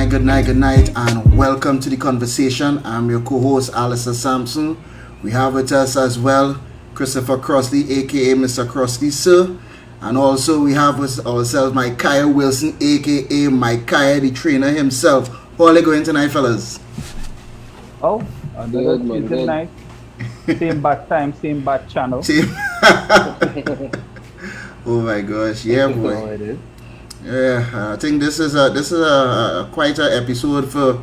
good night, and welcome to the conversation. I'm your co-host, Alistair Sampson. We have with us as well Christopher Crossley, aka Mr. Crossley, sir. And also we have with ourselves Micaiah Wilson, aka Micaiah, the trainer himself. How are you going tonight, fellas? Oh, another Good man, Tuesday good. night, same bad time, same bad channel. Team. Oh my gosh, yeah, That's boy. how it is. Yeah, I think this is a quite an episode for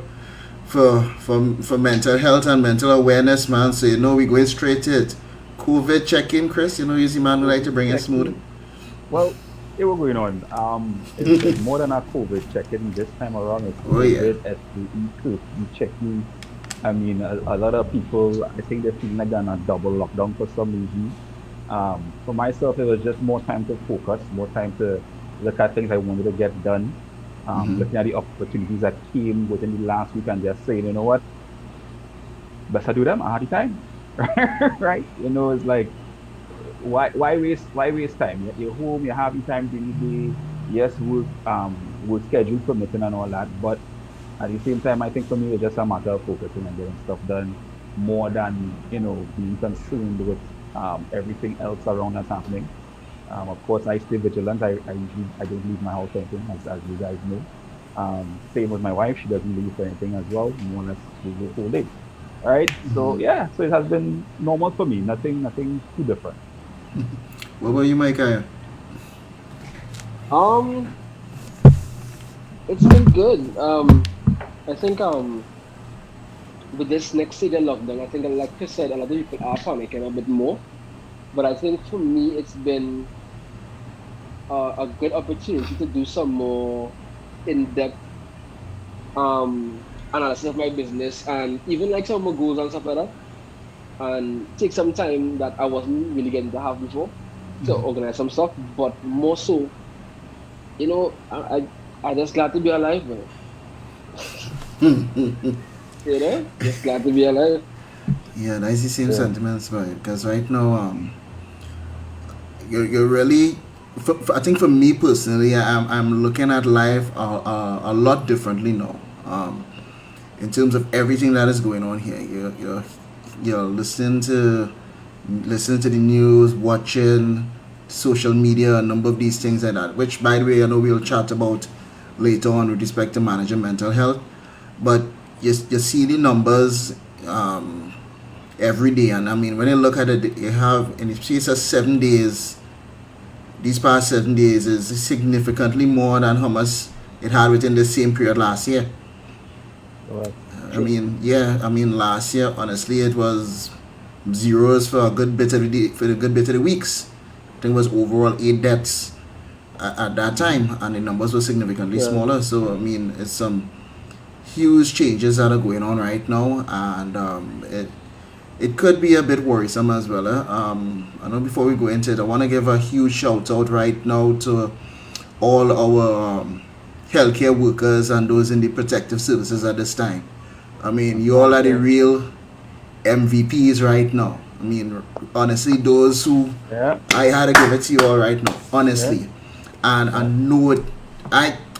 mental health and mental awareness, man. So we're going straight to it. COVID check-in, Chris. Easy man would like to COVID bring it smooth. check-in. Well, it was going on. It's more than a COVID check-in this time around. It's Oh yeah. COVID SAE curfew check-in. I mean, a lot of people, I think they're feeling like they're in a double lockdown for some reason. For myself, it was just more time to focus, more time to look at things I wanted to get done. Hmm. Looking at the opportunities that came within the last week and just saying, you know what, best I do them. I had the time, right? It's like why waste time? You're home, you have the time during the day. Yes, work schedule permitting and all that, but at the same time, I think for me it's just a matter of focusing and getting stuff done more than being concerned with everything else around that's happening. Of course, I stay vigilant. I don't leave my house for anything, as you guys know. Same with my wife; she doesn't leave for anything as well. More or less, we go whole day. All right. So yeah, so it has been normal for me. Nothing too different. What about you, Micaiah? Um, it's been good. I think with this next stage of lockdown, I think like Chris said, a lot of people are panicking a bit more. But I think for me, it's been a good opportunity to do some more in-depth analysis of my business and even like some more goals and stuff like that. And take some time that I wasn't really getting to have before to organize some stuff. But more so, I just glad to be alive, man. Just glad to be alive. Yeah, that's the same Yeah. sentiments, boy. Because right now, you're really. I think for me personally, I'm looking at life a lot differently now. In terms of everything that is going on here, you're listening to the news, watching social media, a number of these things like that. Which, by the way, I know we'll chat about later on with respect to managing mental health. But you see the numbers every day, and I mean when you look at it, you have in the space of 7 days. These past 7 days is significantly more than how much it had within the same period last year. Correct. I True. mean, yeah, I mean last year honestly it was zeros for a good bit of the day, for a good bit of the weeks. I think it was overall 8 deaths at that time, and the numbers were significantly Yeah. smaller. So I mean, it's some huge changes that are going on right now, and it could be a bit worrisome as well. I know before we go into it, I want to give a huge shout out right now to all our healthcare workers and those in the protective services at this time. I mean, you all Thank are the you. real MVPs right now. I mean, honestly, those who Yeah. I had to give it to you all right now, Yeah. honestly, and I Yeah. know it.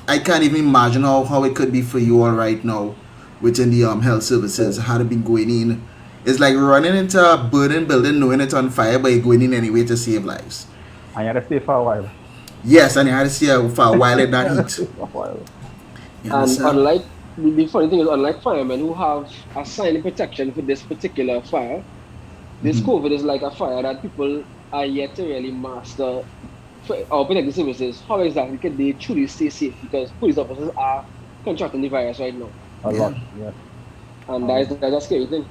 I can't even imagine how it could be for you all right now within the health services. How it been going in. It's like running into a burning building, knowing it's on fire, but you're going in anyway to save lives. I had to stay for a while. Yes, and you had to stay for a while in that I had to heat. stay for a while. You And understand? unlike the funny thing is, unlike firemen who have assigned protection for this particular fire, this Hmm. COVID is like a fire that people are yet to really master for our protective services. How exactly can they truly stay safe? Because police officers are contracting the virus right now, A Yeah, lot. Yes. and A lot. that's a scary thing.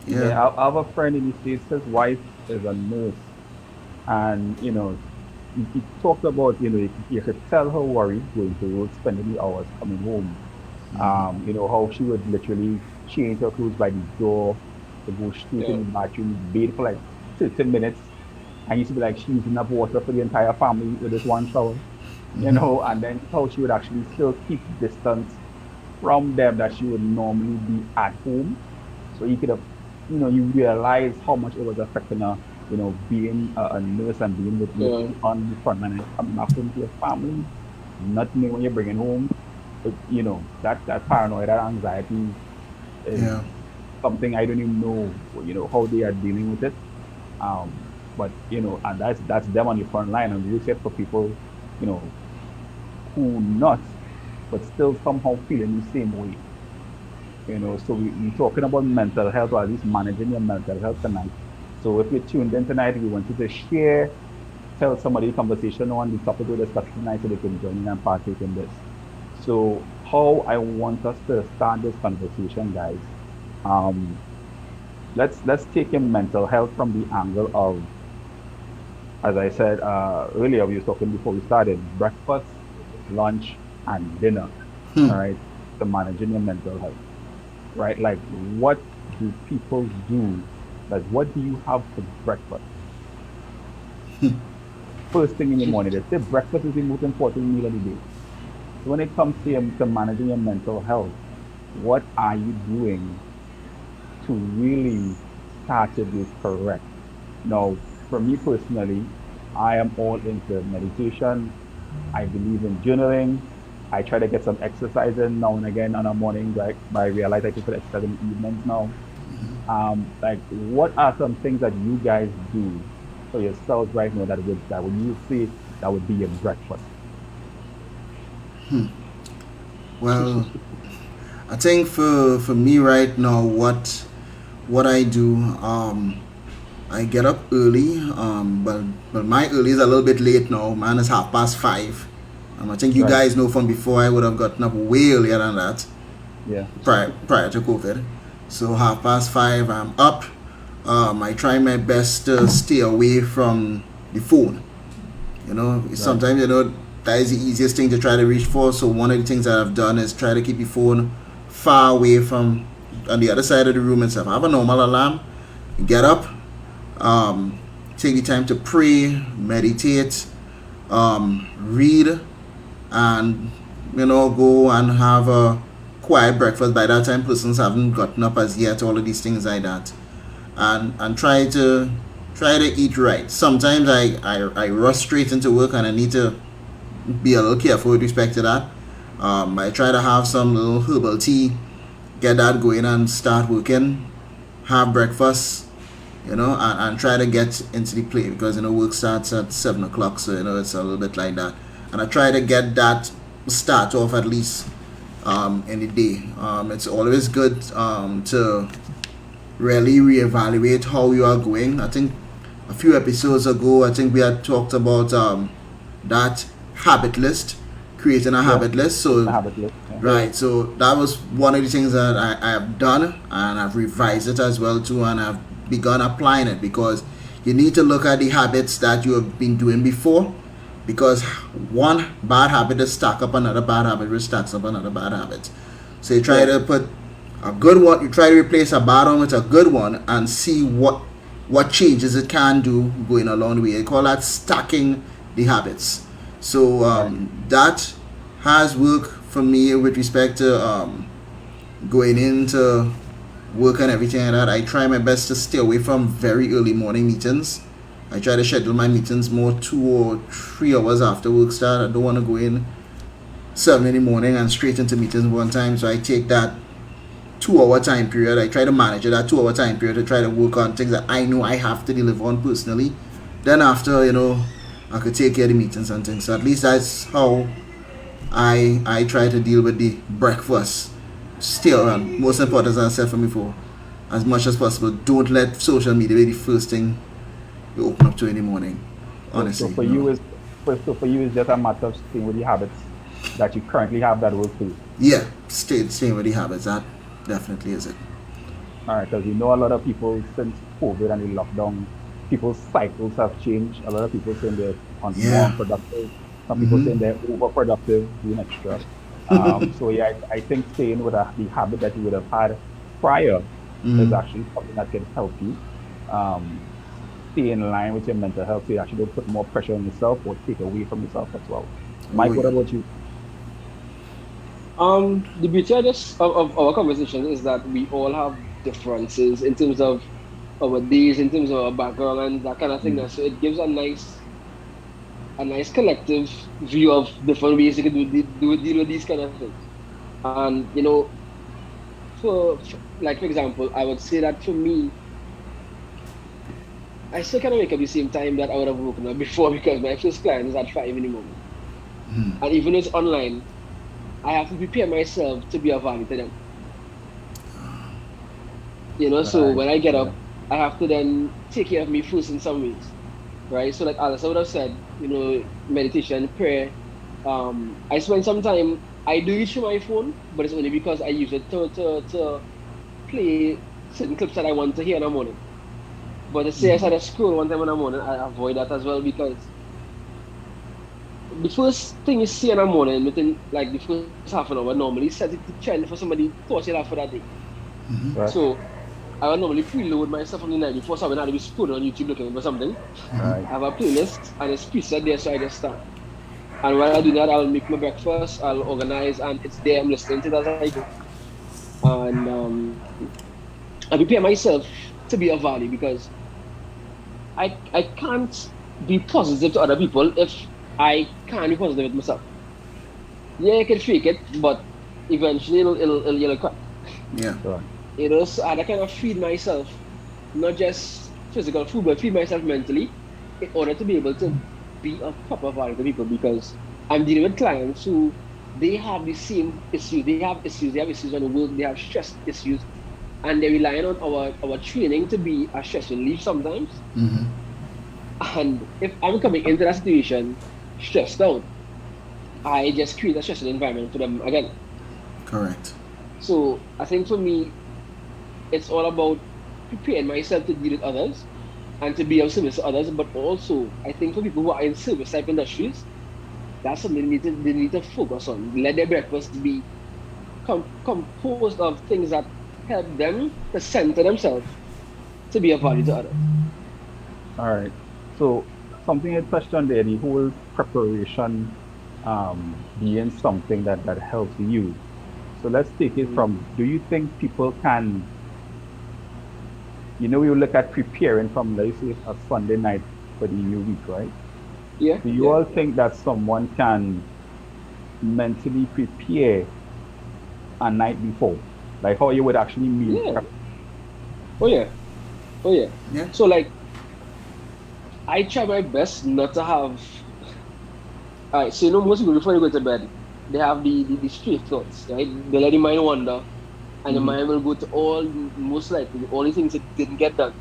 yeah. Yeah. I have a friend in the States. His wife is a nurse, and he talked about you could tell her worried going to work, spending the hours coming home. How she would literally change her clothes by the door to go straight in Yeah, the bathroom, bathe for like 15 minutes. And used to be like she using enough water for the entire family with this one shower, and then how she would actually still keep distance from them that she would normally be at home. So you could have, you realize how much it was affecting her, being a nurse and being with yeah, literally on the front line and coming back home to your family, not knowing when you're bringing home. that paranoia, that anxiety is Yeah. something I don't even know, how they are dealing with it. But and that's them on the front line, and we said for people, you know, who not, but still somehow feeling the same way. So we're talking about mental health, or at least managing your mental health tonight. So if you're tuned in tonight, we want you to share, tell somebody conversation on the topic we're discussing tonight so they can join in and partake in this. So how I want us to start this conversation, guys. Um, let's take in mental health from the angle of, as I said earlier, we were talking before we started, breakfast, lunch, and dinner. All right, to managing your mental health, right? Like, what do people do? Like, what do you have for breakfast? First thing in the morning, they say breakfast is the most important meal of the day. So when it comes to managing your mental health, what are you doing to really start your day correct? Now, for me personally, I am all into meditation. I believe in journaling. I try to get some exercise in now and again on a morning, right? But I realize I prefer exercise in the evenings now. Like, what are some things that you guys do for yourselves right now that would you say that would be your breakfast? Well, I think for me right now, what I do, I get up early, but my early is a little bit late now. Mine is 5:30. I think you Right. guys know from before I would have gotten up way earlier than that, Yeah. prior to COVID. So 5:30, I'm up. I try my best to stay away from the phone. Right. Sometimes that is the easiest thing to try to reach for. So one of the things that I've done is try to keep the phone far away from on the other side of the room and stuff. I have a normal alarm. Get up, um, take the time to pray, meditate, read, and go and have a quiet breakfast. By that time, persons haven't gotten up as yet. All of these things like that, and try to eat right. Sometimes I rush straight into work and I need to be a little careful with respect to that. I try to have some little herbal tea, get that going and start working, have breakfast, and try to get into the play because work starts at 7 o'clock, so it's a little bit like that. And I try to get that start off at least in the day. It's always good to really reevaluate how you are going. I think a few episodes ago, I think we had talked about that habit list, creating a Yeah. habit list. I So, have it list. Yeah. right, so that was one of the things that I have done, and I've revised it as well too, and I've begun applying it because you need to look at the habits that you have been doing before, because one bad habit is stack up another bad habit, which stacks up another bad habit. So you try Yeah. to put a good one, you try to replace a bad one with a good one, and see what changes it can do going along the way. They call that stacking the habits. So Right. that has worked for me with respect to going into work and everything like that. I try my best to stay away from very early morning meetings. I try to schedule my meetings more 2 or 3 hours after work start. I don't want to go in 7 in the morning and straight into meetings one time. So I take that 2 hour time period. I try to manage that 2 hour time period to try to work on things that I know I have to deliver on personally. Then after, I could take care of the meetings and things. So at least that's how I try to deal with the breakfast. Still, and most important, as I said from before, as much as possible, don't let social media be the first thing you open up to in the morning. So Honestly, for you is for you is just a matter of staying with the habits that you currently have that work for you. yeah, staying with the habits. That definitely is it. All right, because we know a lot of people since COVID and the lockdown, people's cycles have changed. A lot of people saying they're more Yeah. unproductive. Some people Mm-hmm. saying they're overproductive, doing extra. So yeah, I think staying with the habit that you would have had prior is Mm-hmm. actually something that can help you um, stay in line with your mental health. So you actually don't put more pressure on yourself or take away from yourself as well. Oh Mike, what yeah. about you? The beauty of our conversation is that we all have differences in terms of our days, in terms of our background and that kind of thing. Mm. So it gives a nice collective view of different ways you can deal with these kind of things. And like for example, I would say that for me, I still kind of wake up the same time that I would have woken up before because my first client is at 5 in the morning. And even though it's online, I have to prepare myself to be of value to them. So Right. when I get Yeah. up, I have to then take care of me first in some ways, right? So like Alice, I would have said, meditation, prayer. I spend some time. I do it through my phone, but it's only because I use it to play certain clips that I want to hear in the morning. But to say I started scroll one time in the morning, I avoid that as well because the first thing you see in the morning within like the first half an hour normally set it to trend for somebody thought you have for that day. Right. So I will normally preload myself from the night before, so I will not be scrolling on YouTube looking for something. Right. I have a playlist and it's preset there, so I just start. And while I do that, I'll make my breakfast, I'll organize, and it's there. I'm listening to it as I go. And I prepare myself to be of value because I can't be positive to other people if I can't be positive with myself. Yeah, I can fake it, but eventually it'll crack. Yeah. Right. So I kind of feed myself, not just physical food, but feed myself mentally in order to be able to be of proper value to people because I'm dealing with clients who they have the same issues. They have issues on the work, they have stress issues, and they're relying on our training to be a stress relief sometimes. And if I'm coming into that situation stressed out, I just create a stressful environment for them again. Correct. So I think for me, it's all about preparing myself to deal with others and to be of service to others. But also, I think for people who are in service type industries, that's something they need to focus on. Let their breakfast be composed of things that help them to center themselves to be of value to others. All right. So something you touched on there, the whole preparation being something that helps you. So let's take it Mhm. from, do you think people can, we will look at preparing from, let's say, a Sunday night for the new week, right? Yeah, Do you yeah, all think that someone can mentally prepare a night before? Like how you would actually meal yeah. prep? Oh yeah, oh yeah. Yeah. So like, I try my best not to have. All right, so most people before they go to bed, they have the stray thoughts, right? They let the mind wander, and the Mm-hmm. mind will go to most likely the only things it didn't get done,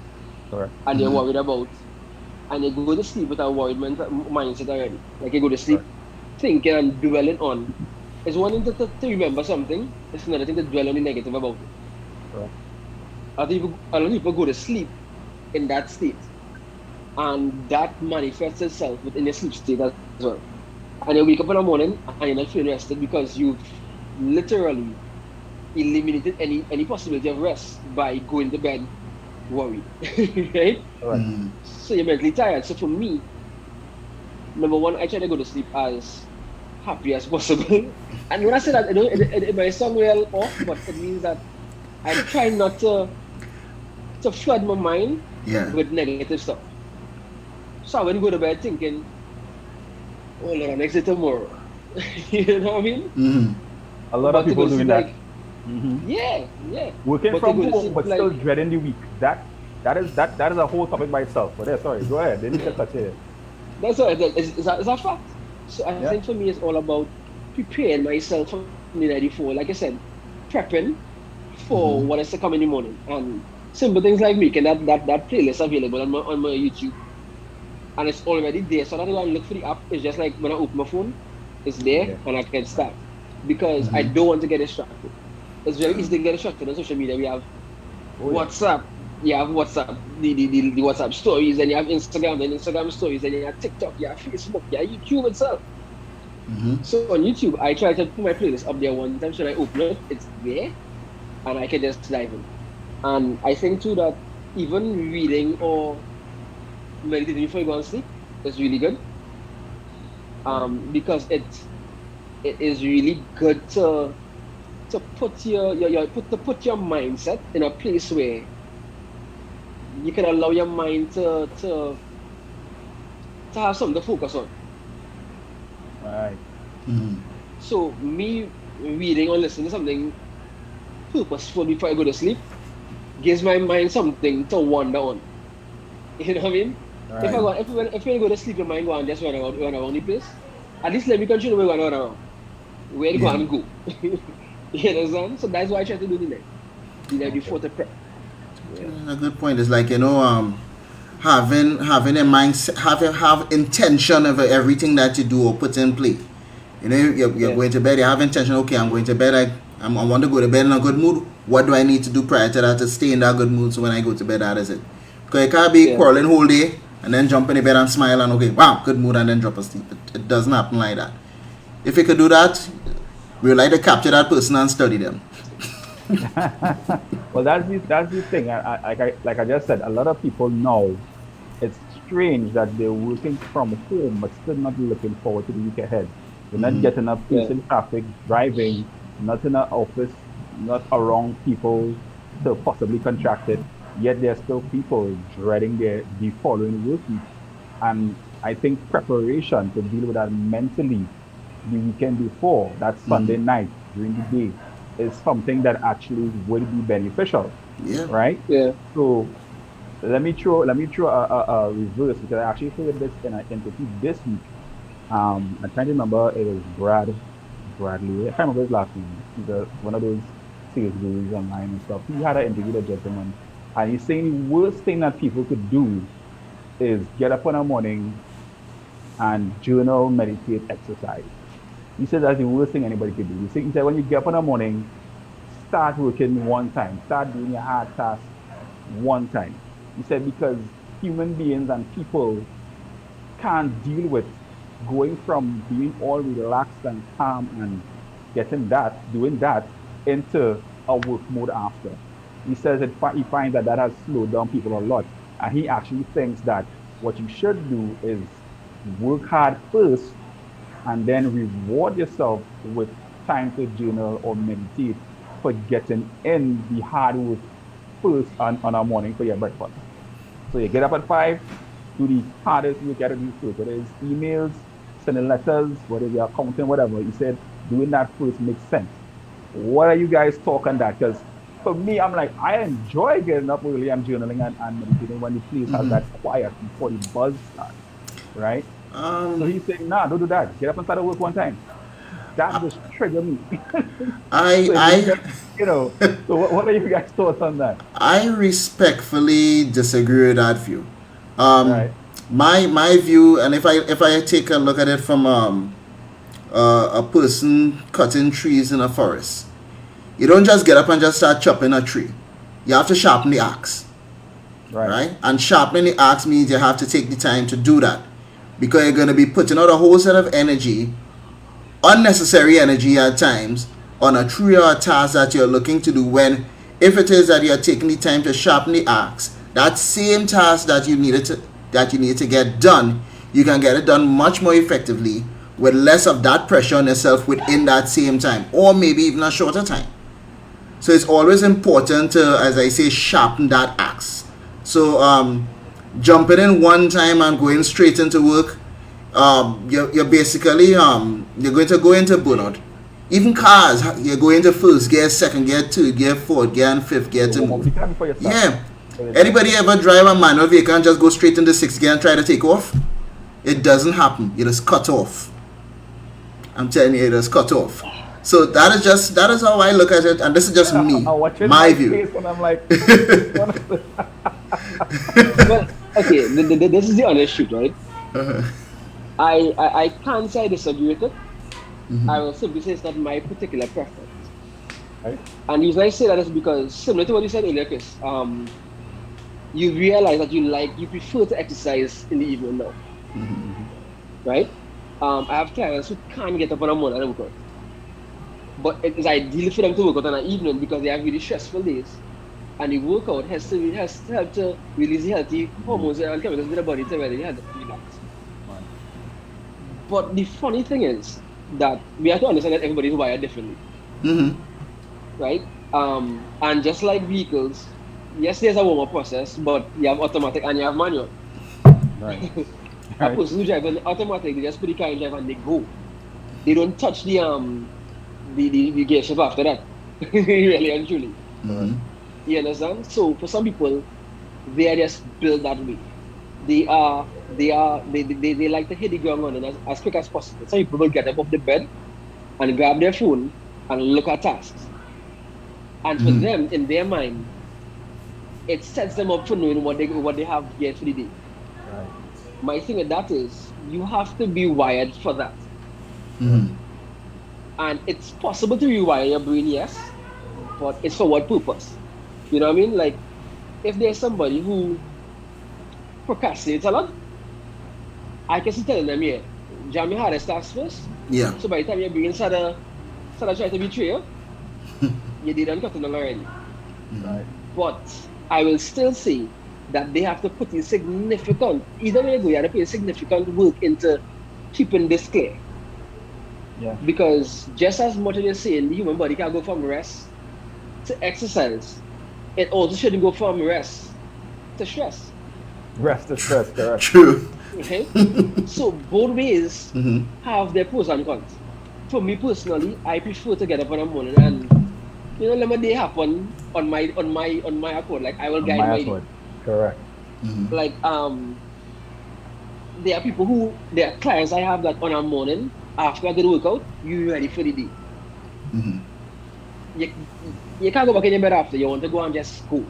Correct. and they're worried about, and they go to sleep with a worried mindset already. Like they go to sleep Correct. thinking and dwelling on. It's one thing to remember something. It's another thing to dwell on the negative about it. Correct. A lot of people go to sleep in that state, and that manifests itself within your sleep state as well. And you wake up in the morning and you're not feeling rested because you've literally eliminated any possibility of rest by going to bed worried, right? Correct. So you're mentally tired. So for me, number one, I try to go to sleep as happy as possible. And when I say that, it might sound well off, but it means that I try not to flood my mind Yeah. with negative stuff. So I wouldn't go to bed thinking, oh Lord, I'm next day tomorrow. You know what I mean? A lot of But to go people to sleep doing that. like, Hmm. yeah, yeah. Working But to from go to home, sleep but still like, dreading the week. That is a whole topic by itself. But yeah, sorry, go ahead. They need to touch it. that's all. It's a fact. So I Yeah. think for me, it's all about preparing myself from the night before. Like I said, prepping for what is to come in the morning. And simple things like making that playlist available on my YouTube. And it's already there. So I don't go and look for the app. It's just like when I open my phone, it's there Yeah. and I can Right. start. Because I don't want to get distracted. It's very easy to get distracted on social media. We have Oh yeah. WhatsApp, you have WhatsApp, the WhatsApp stories, and you have Instagram, and Instagram stories, and you have TikTok, you have Facebook, you have YouTube itself. So on YouTube, I try to put my playlist up there one time. So when I open it, it's there, and I can just dive in. And I think too that even reading or meditating before you go and sleep is really good. Right. Because it is really good to put your mindset in a place where you can allow your mind to have something to focus on. Right. So me reading or listening to something purposeful before I go to sleep gives my mind something to wander on. You know what I mean? If I Right. go, if I go to sleep, your mind go and just run around the place. At least let me continue where run around. Where to go Yeah. and go. You understand? So that's why I try to do the night Okay. before to prep. Yeah. A good point is like, having a mindset, have intention of everything that you do or put in play. You're Yeah. going to bed, you have intention. Okay, I'm going to bed. I want to go to bed in a good mood. What do I need to do prior to that to stay in that good mood? So when I go to bed, that is it. Because you can't be Yeah. quarreling whole day and then jump in the bed and smile and okay, wow, good mood, and then drop asleep. It doesn't happen like that. If you could do that, we'd like to capture that person and study them. Well, that's the thing. Like I just said, a lot of people know it's strange that they're working from home but still not looking forward to the week ahead. They're not Hmm. getting up, Yeah. facing traffic, driving, not in an office, not around people to possibly contract it. Yet there's still people dreading the following work week. And I think preparation to deal with that mentally the weekend before, that Sunday night during the day, is something that actually would be beneficial, Yeah. right? Yeah. So let me throw a reverse because I actually heard this in an interview this week. I'm trying to remember it was Bradley. I can't remember his last name. He's one of those sales gurus online and stuff. He had an interview with a gentleman, and he's saying the worst thing that people could do is get up in the morning and journal, meditate, exercise. He said that's the worst thing anybody could do. He said when you get up in the morning, start working one time, start doing your hard tasks one time. He said because human beings and people can't deal with going from being all relaxed and calm and doing that into a work mode after. He says he finds that that has slowed down people a lot. And he actually thinks that what you should do is work hard first and then reward yourself with time to journal or meditate for getting in the hard work first on a morning for your breakfast. So you get up at 5, do the hardest work you got to do first, whether it's emails, sending letters, whether you're accounting, whatever. He said doing that first makes sense. What are you guys talking that? Because for me, I'm like, I enjoy getting up early and journaling and meditating when the place has that quiet before the buzz starts, right? So Um, he's saying, nah, don't do that. Get up and start to work one time. That just triggered me. I So if you I get, so what are you guys' thoughts on that? I respectfully disagree with that view. Um, Right, my view, and if I take a look at it from a person cutting trees in a forest, you don't just get up and just start chopping a tree. You have to sharpen the axe, right. right? And sharpening the axe means you have to take the time to do that because you're going to be putting out a whole set of energy, unnecessary energy at times, on a tree or a task that you're looking to do. When if it is that you're taking the time to sharpen the axe, that same task that you need to get done, you can get it done much more effectively with less of that pressure on yourself within that same time, or maybe even a shorter time. So it's always important to, as I say, sharpen that axe. So jumping in one time and going straight into work, you're basically you're going to go into burnout. Even cars, you're going to first gear, second gear, third gear, fourth gear, and fifth gear You to warm up the move. car before you start. Yeah. So it's like, Anybody ever drive a manual vehicle and just go straight into sixth gear and try to take off? It doesn't happen. You just cut off. I'm telling you, it is cut off. So that is how I look at it, and this is just me, I'm watching my my view. face and I'm like, which one is it? Well, okay. This is the honest truth, right? I can't say I disagree with it. I will simply say it's not my particular preference. Right? And the reason I say that is because similar to what you said earlier, Chris, you realize that you prefer to exercise in the evening now, Hmm. right? I have clients who can't get up on a morning and work out, but it is ideal for them to work out on an evening because they have really stressful days, and the workout has to help to release the healthy hormones and chemicals in the body to really help them relax. Right. But the funny thing is that we have to understand that everybody is wired differently, Mm-hmm. right? And just like vehicles, yes, there's a warm-up process, but you have automatic and you have manual. Right. A Right. person who drives an automatic, they just put the car in drive and they go. They don't touch the gear shift after that. Really and truly. Correct. Mm-hmm. You understand? So for some people, they are just built that way. They like to hit the ground running as quick as possible. Some people will get up off the bed and grab their phone and look at tasks. And for Mm-hmm. them, in their mind, it sets them up for knowing what they have yet for the day. Right. My thing with that is you have to be wired for that. Correct. Mm-hmm. And it's possible to rewire your brain, yes, but it's for what purpose? You know what I mean? Like if there's somebody who procrastinates a lot, I can still tell them, yeah, jam your hardest tasks first. Yeah. So by the time your brain started trying to betray you, you didn't cut it already. Mm-hmm. Right. But I will still say that they have to put in significant, either way you go, you have to put in significant work into keeping this clear. Yeah. Because just as much as you're saying the human body can go from rest to exercise, it also shouldn't go from rest to stress. Rest is stress. Correct. True. Okay? So both ways Mm-hmm. have their pros and cons. For me personally, I prefer to get up in the morning and let my day happen on my accord. Like I will On guide my my day. accord. Correct. Mm-hmm. Like there are clients I have that on a morning after I do the workout, you ready for the day. Mm-hmm. You, you can't go back in your bed after you want to go and just go.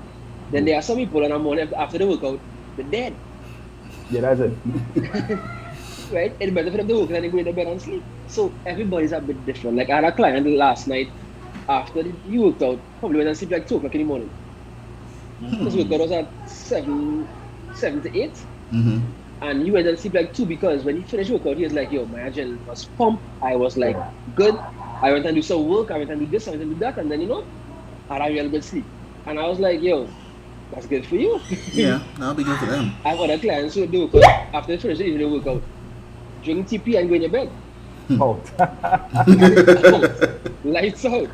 Then Go. there are some people on a morning after the workout, they're dead. Yeah, that's it. Right? It's better for them to work than they go in the bed and sleep. So everybody's a bit different. Like I had a client last night after he worked out, probably went and sleep like 2 o'clock in the morning. His workout was at 7 to 8. Mm-hmm. And he went and sleep like 2 because when he finished workout, he was like, yo, my adrenaline was pumped. I was like, Correct. good. I went and do some work. I went and do this. I went and do that. And then, I had a real good sleep. And I was like, yo, that's good for you. Yeah, that'll be good for them. I have other clients who do workout after they finish the evening workout, drink TP and go in your bed. Oh. Lights out. Lights out.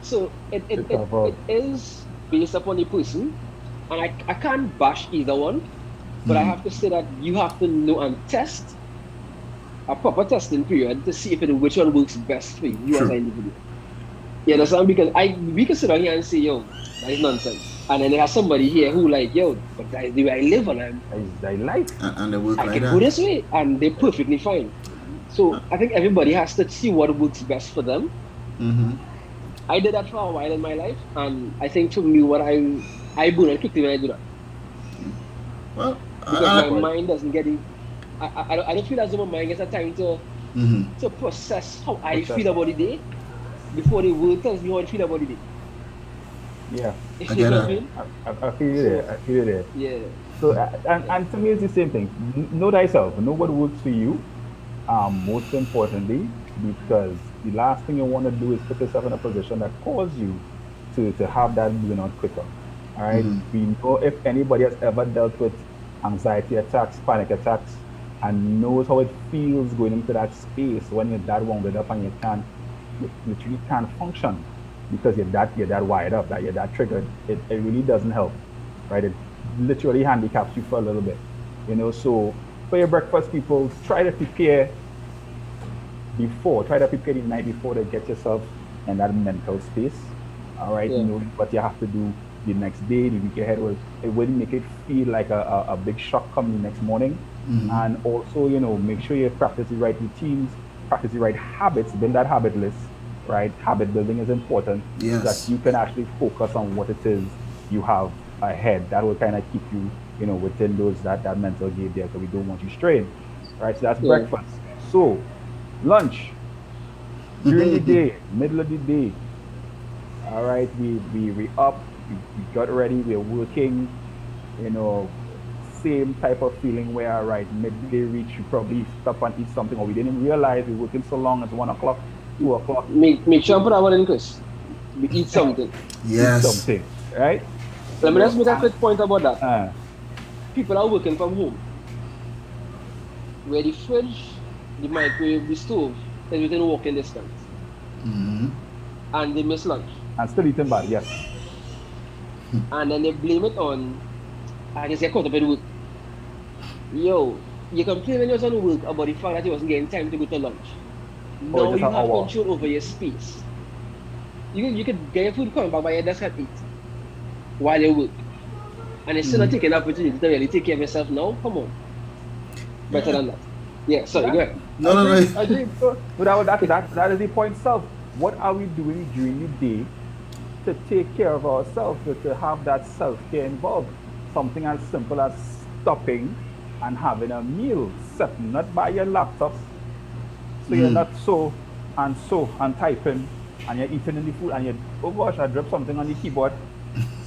So it, it, It's it, about. it is based upon the person. And I can't bash either one. But I Mm-hmm. have to say that you have to know and test a proper testing period to see if which one works best for you as an True. individual. You understand? Because we can sit down here and say, yo, that is nonsense. And then there's somebody here who like, yo, but that is the way I live and Is thy life. And they work I like can go that. this way and they're perfectly fine. So I think everybody has to see what works best for them. Mm-hmm. I did that for a while in my life, and I think for me, what I burn out quickly when I do that Well, because my Right. mind doesn't get it. I don't feel as though my mind gets a time mm-hmm. to process how I Process. feel about the day before the word tells me how I feel about the day. Yeah. I You get know what I that. mean? I feel you there. So I feel you there. yeah, So, yeah, and to me, it's the same thing. Know thyself. Know what works for you. Most importantly, because the last thing you want to do is put yourself in a position that causes you to have that burnout quicker. All right. Mm-hmm. We know if anybody has ever dealt with anxiety attacks, panic attacks, and knows how it feels going into that space when you're that wounded up and you literally can't function because you're that wired up, that you're that triggered. It really doesn't help, right? It literally handicaps you for a little bit, So for your breakfast, people, try to prepare the night before to get yourself in that mental space. All right, yeah, knowing what you have to do the next day, the week ahead, it wouldn't make it feel like a big shock come the next morning. Mm-hmm. And also, make sure you practice the right routines, practice the right habits, build that habit list, right? Habit building is important so that Yes. you can actually focus on what it is you have ahead. That will kind of keep you, within that mental gate there because we don't want you straying. Right? So that's yeah, breakfast. So lunch during the day, middle of the day. All right, we up, we got ready, we're working, you know, same type of feeling where right midday reach, you probably stop and eat something, or we didn't realize we're working so long. It's 1 o'clock, 2 o'clock, make sure I put that one in, Chris. We eat something. eat Yes. something, right? Let me just make a quick point about that. Uh, People are working from home, where the fridge, the microwave, the stove is within walking distance, Mm-hmm. and they miss lunch, and still eating bad, yes. and then they blame it on I just get caught up in work. Yo, you complain when you was on work about the fact that you wasn't getting time to go to lunch. Or Now just you an have hour. control over your space. You could get your food, come back by your desk and eat while you work. And it's still not taking the opportunity to really take care of yourself now. Come on. Better Yeah. than that. Yeah, sorry, Yeah, go ahead. No, no, agreed, no. agreed. So, but that is the point itself. What are we doing during the day to take care of ourselves, to have that self care involved? Something as simple as stopping and having a meal, set not by your laptop, so you're not so and typing and you're eating in the food and you oh gosh, I dropped something on the keyboard,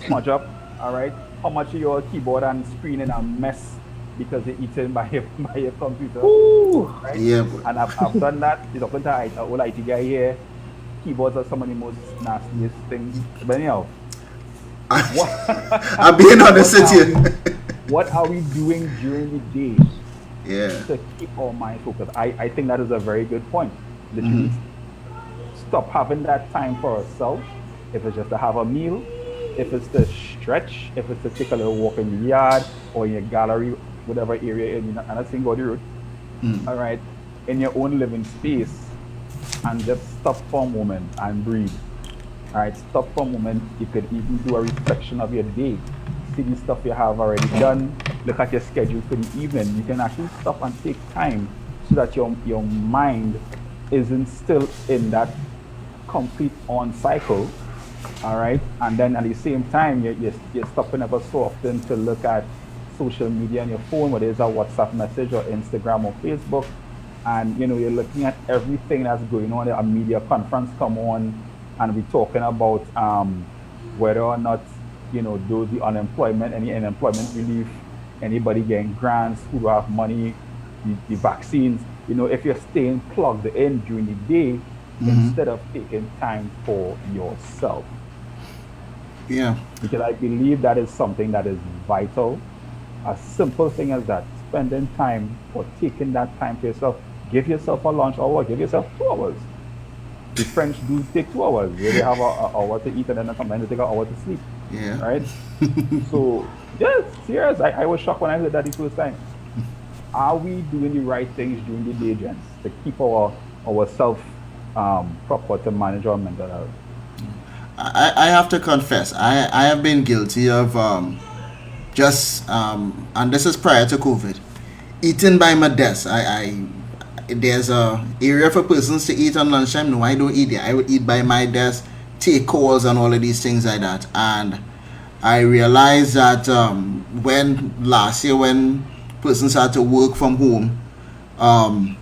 smudge up, all right. How much of your keyboard and screen in a mess because you're eating by your by your computer, Ooh. right? Yeah, boy. And I've done that. It's often a whole IT guy here. Keyboards are some of the most nastiest things. But anyhow, what I'm being honest what with are we you. what are we doing during the day Yeah. to keep our mind focused? I think that is a very good point. Literally stop having that time for ourselves. If it's just to have a meal, if it's to stretch, if it's to take a little walk in the yard or in your gallery, whatever area, and I'm not saying go the road, all right, in your own living space, and just stop for a moment and breathe. All right, stop for a moment. You could even do a reflection of your day. See the stuff you have already done. Look at your schedule for the evening. You can actually stop and take time so that your mind isn't still in that complete on cycle. All right, and then at the same time, you're stopping ever so often to look at social media on your phone, whether it's a WhatsApp message or Instagram or Facebook, and you're looking at everything that's going on. A media conference come on, and we're talking about whether or not those the unemployment, any unemployment relief, anybody getting grants, who have money, the vaccines. If you're staying plugged in during the day instead of taking time for yourself, Yeah. because I believe that is something that is vital. A simple thing as that, spending time or taking that time for yourself. Give yourself a lunch hour, give yourself 2 hours. The French do take 2 hours, where they have a hour to eat and then sometimes they take an hour to sleep, Yeah. right? So, yes, serious. I was shocked when I heard that the first time. Are we doing the right things during the day, gents, to keep our self proper to manage our mental health? I have to confess, I have been guilty of just and this is prior to COVID, eating by my desk. There's a area for persons to eat on lunchtime. No, I don't eat there. I would eat by my desk, take calls and all of these things like that. And I realized that when last year when persons had to work from home, um,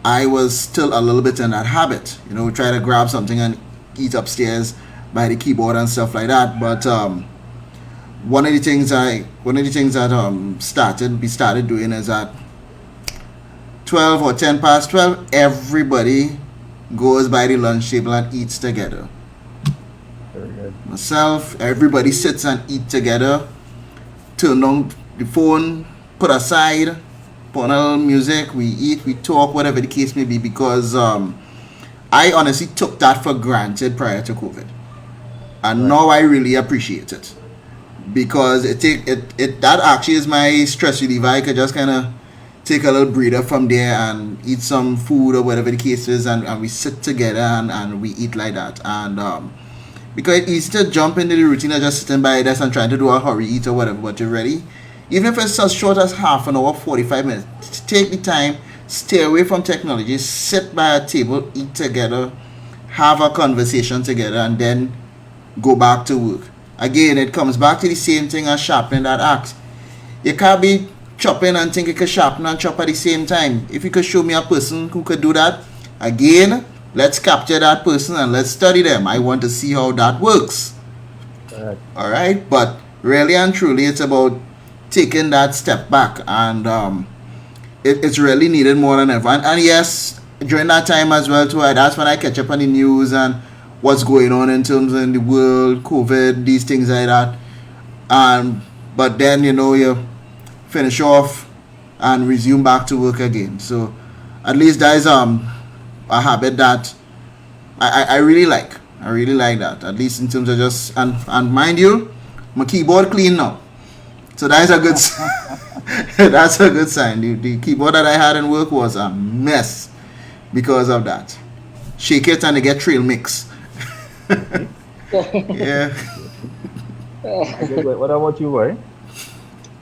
I was still a little bit in that habit. Try to grab something and eat upstairs by the keyboard and stuff like that. But one of the things that we started doing is that 12 or 10 past 12, everybody goes by the lunch table and eats together. Very good. Myself, everybody sits and eat together. Turn on the phone, put aside, put on a little music, we eat, we talk, whatever the case may be, because I honestly took that for granted prior to COVID. And Right. now I really appreciate it. Because that actually is my stress reliever. I could just kind of take a little breather from there and eat some food or whatever the case is, and we sit together and we eat like that. And because it's easy to jump into the routine of just sitting by a desk and trying to do a hurry eat or whatever, but you're ready. Even if it's as short as half an hour, 45 minutes, take the time, stay away from technology, sit by a table, eat together, have a conversation together, and then go back to work. Again, it comes back to the same thing as sharpening that axe. You can't be chopping and think you can sharpen and chop at the same time. If you could show me a person who could do that, again, let's capture that person and let's study them. I want to see how that works. Correct. Alright? But really and truly, it's about taking that step back, and it's really needed more than ever. And yes, during that time as well too, that's when I catch up on the news and what's going on in terms of in the world, COVID, these things like that. But then you finish off and resume back to work again. So at least that is a habit that I really like. I really like that. At least in terms of just and mind you, my keyboard clean now. So that is a good that's a good sign. The keyboard that I had in work was a mess because of that. Shake it and they get trail mix. Okay. Yeah. Okay. I get what about you, boy?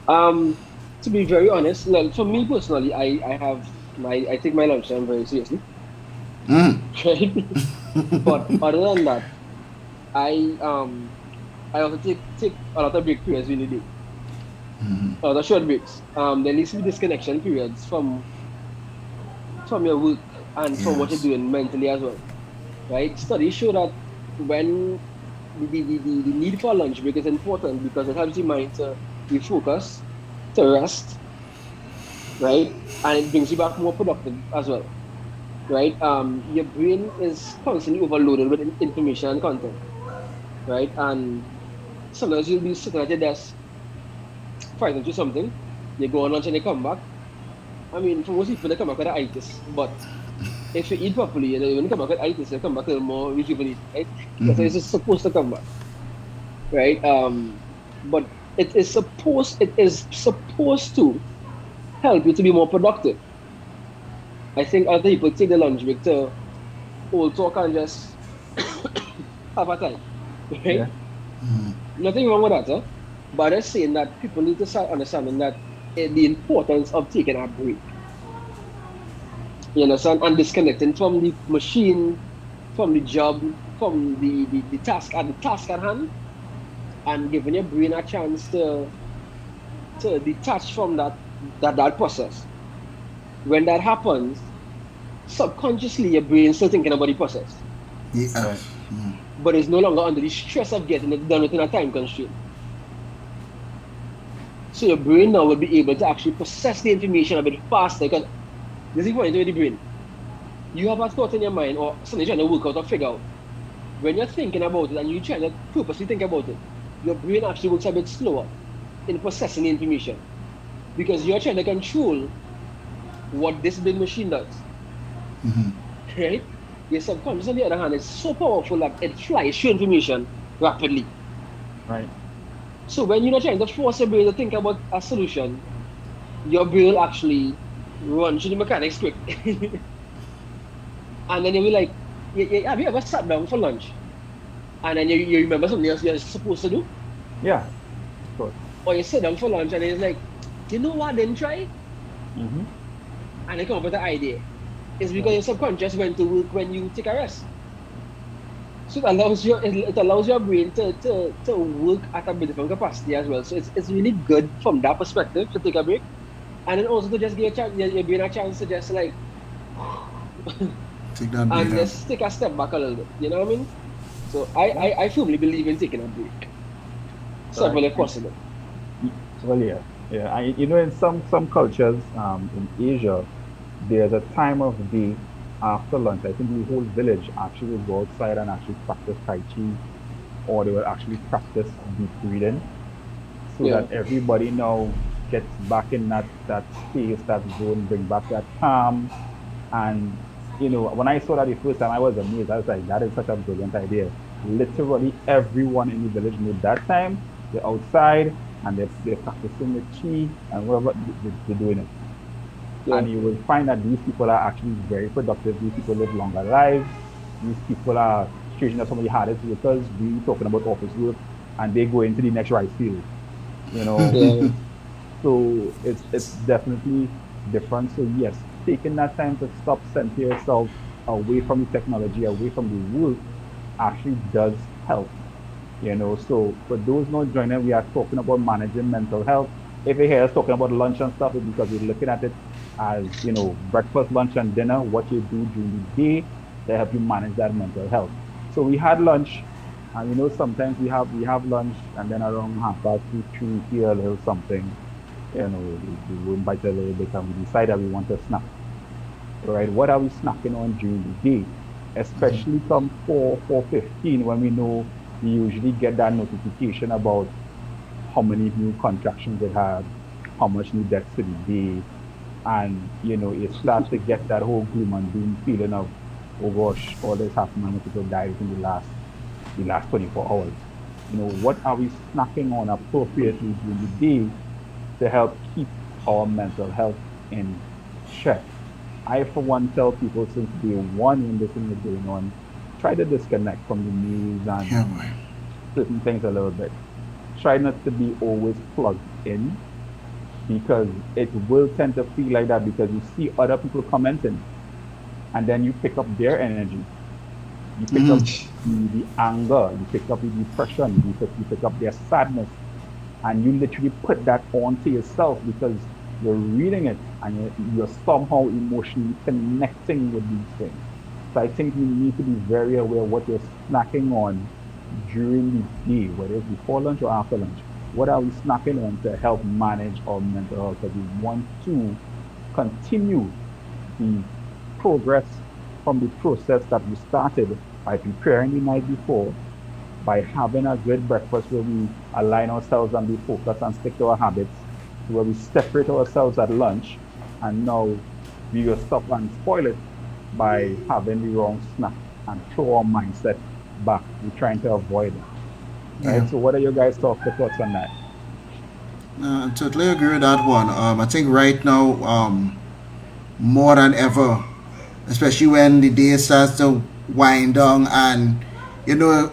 um, to be very honest, well, for me personally, I take my lunchtime very seriously, right? But other than that, I um I also take a lot of break periods in the day, a lot of short breaks. There needs to be disconnection periods from your work and from what you're Yes. doing mentally as well, right? Studies show that when the need for a lunch break is important because it helps your mind to refocus, to rest, right? And it brings you back more productive as well, right? Your brain is constantly overloaded with information and content, right? And sometimes you'll be sitting at your desk, fighting through something, you go on lunch and you come back. I mean, for most people, they come back with an itis, but if you eat properly, you know, when you come back with itis, you come back a little more rejuvenated, right? That's how it's supposed to come back, right? But it is supposed to help you to be more productive. I think other people take the lunch break to all talk and just have a time, right? Yeah. Nothing wrong with that, huh? But I'm saying that people need to start understanding that the importance of taking a break, you understand, and disconnecting from the machine, from the job, from the task at hand, and giving your brain a chance to detach from that process. When that happens, subconsciously your brain's still thinking about the process, Yeah. Right. but it's no longer under the stress of getting it done within a time constraint. So your brain now will be able to actually process the information a bit faster because this is the point with the brain. You have a thought in your mind or something you're trying to work out or figure out. When you're thinking about it and you're trying to purposely think about it, your brain actually works a bit slower in processing the information because you're trying to control what this big machine does, right? Your subconscious, on the other hand, is so powerful that it flies through information rapidly. Right. So when you're not trying to force your brain to think about a solution, your brain will actually run through the mechanics quick. And then you'll be like, have you ever sat down for lunch and then you remember something else you're supposed to do? Yeah. Of course. Or you sit down for lunch and it's like, do you know what I didn't try? Mm-hmm. And they come up with the idea. It's because Right. your subconscious went to work when you take a rest. So it allows your brain to work at a bit different capacity as well. So it's really good from that perspective to take a break. And then also to just give your brain a chance to just like Take that and breather. just take a step back a little bit. You know what I mean? So I firmly believe in taking a break. Right. Certainly if possible. Well, yeah. Yeah. In some cultures, in Asia, there's a time of day after lunch. I think the whole village actually will go outside and actually practice Tai Chi, or they will actually practice deep breathing, so Yeah. that everybody now gets back in that space, that zone, bring back that calm. And when I saw that the first time, I was amazed. I was like, that is such a brilliant idea. Literally everyone in the village knew that time they're outside and they're practicing the chi and whatever they're doing it. Yeah. And you will find that these people are actually very productive. These people live longer lives. These people are straightening up some of the hardest workers. We talking about office work, and they go into the next rice field. You know, Yeah. so it's definitely different. So yes, taking that time to stop, center yourself away from the technology, away from the work, actually does help. So for those not joining, we are talking about managing mental health. If you hear us talking about lunch and stuff, it's because we're looking at it as, breakfast, lunch, and dinner, what you do during the day to help you manage that mental health. So we had lunch, and sometimes we have lunch, and then around 2:30, 3, we feel a little something. We invite a little bit, and we decide that we want a snack. Right? What are we snacking on during the day? Especially come 4:15, when we know we usually get that notification about how many new contractions it had, how much new deaths for the day, and it start to get that whole gloom and doom feeling of, oh gosh, all this happened, many people died within the last 24 hours. What are we snacking on appropriately during the day to help keep our mental health in check? I, for one, tell people since day one when this thing was going on, try to disconnect from the news Yeah, and boy. certain things a little bit. Try not to be always plugged in because it will tend to feel like that because you see other people commenting and then you pick up their energy. You pick up the anger, you pick up the depression, you pick up their sadness, and you literally put that onto yourself because you're reading it and you're somehow emotionally connecting with these things. So I think you need to be very aware of what you're snacking on during the day, whether it's before lunch or after lunch. What are we snacking on to help manage our mental health? Because we want to continue the progress from the process that we started by preparing the night before, by having a good breakfast where we align ourselves and be focused and stick to our habits, to where we separate ourselves at lunch, and now we will stop and spoil it by having the wrong snack and throw our mindset back. We're trying to avoid it, Yeah. right? So, what are your guys' thoughts on that? I totally agree with that one. I think right now, more than ever, especially when the day starts to wind down, and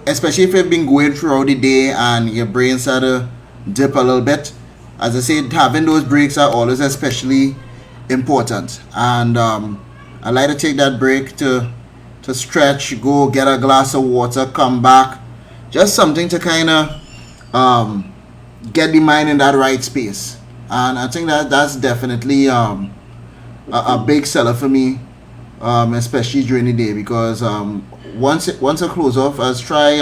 especially if you've been going throughout the day and your brain start to dip a little bit. As I said, having those breaks are always especially important, and I like to take that break to stretch, go get a glass of water, come back, just something to kind of get the mind in that right space. And I think that's definitely a big seller for me, especially during the day, because once I close off, I'll try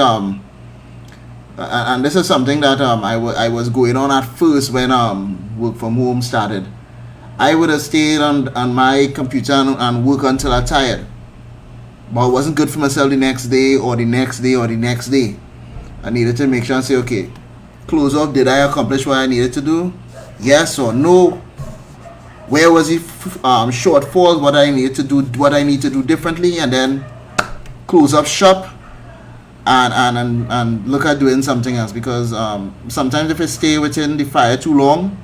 and this is something that I was going on at first when work from home started. I would have stayed on my computer and work until I tired, but it wasn't good for myself the next day or the next day or the next day. I needed to make sure and say, okay, close off. Did I accomplish what I needed to do? Yes or no? Where was the shortfall? What I needed to do? What I need to do differently? And then close up shop and look at doing something else. Because sometimes if you stay within the fire too long,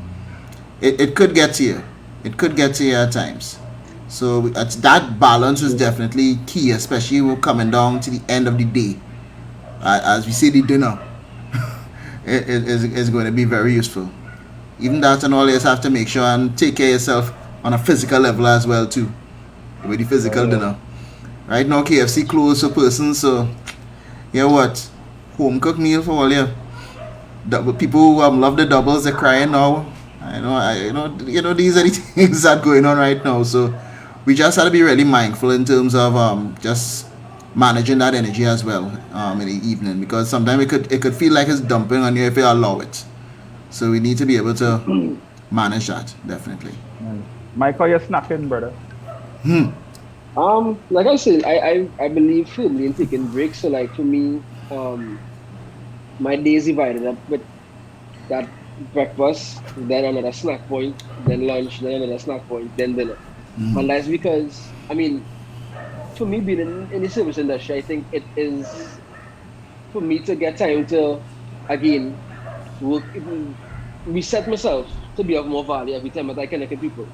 it could get to you. It could get to you at times. So that balance is definitely key, especially when coming down to the end of the day. As we say, the dinner is going to be very useful. Even that and all, you just have to make sure and take care of yourself on a physical level as well too, with the Oh physical yeah. dinner. Right now, KFC closed for persons, so you know what? Home cooked meal for all you. People who love the doubles, they're crying now. I know, these are the things that going on right now. So we just have to be really mindful in terms of just managing that energy as well in the evening, because sometimes it could feel like it's dumping on you if you allow it. So we need to be able to manage that definitely. Nice. Michael, you're snacking, brother. Like I said, I believe firmly in taking breaks. So like for me, my day is divided up with that breakfast, then another snack point, then lunch, then another snack point, then dinner. And that's because I mean, for me being in the service industry, I think it is for me to get time to again work reset myself to be of more value every time that I connect with people.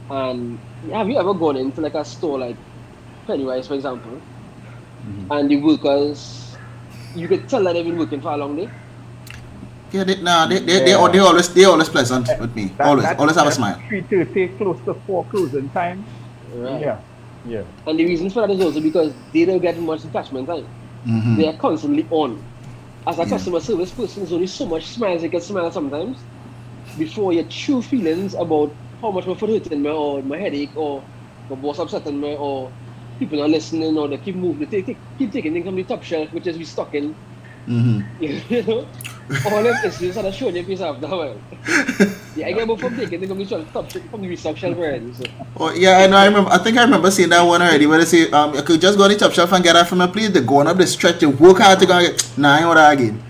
And have you ever gone into like a store like Pennywise, for example, Hmm. and the workers, you could tell that they've been working for a long day. Yeah, nah, they Yeah. always pleasant with me. That Always have a that smile. 3:30 close to 4 closing time. Right. Yeah. Yeah. And the reason for that is also because they don't get much attachment time. They are constantly on. As a Yeah. customer service person, there's only so much smiles you can smile sometimes before your true feelings about how much my foot hurting me or my headache or my boss upsetting me or people not listening or they keep moving, keep taking things from the top shelf, which is restocking. You know, all them issues are showing your face after a while. Yeah, I get more from taking things from the from the restock shelf already. So Oh yeah, I know. I remember. I think I remember seeing that one already. Where they say, "I could just go to the top shelf and get that from a place." They're going up the stretch. They work hard to go and get. Nah, I ain't want that again.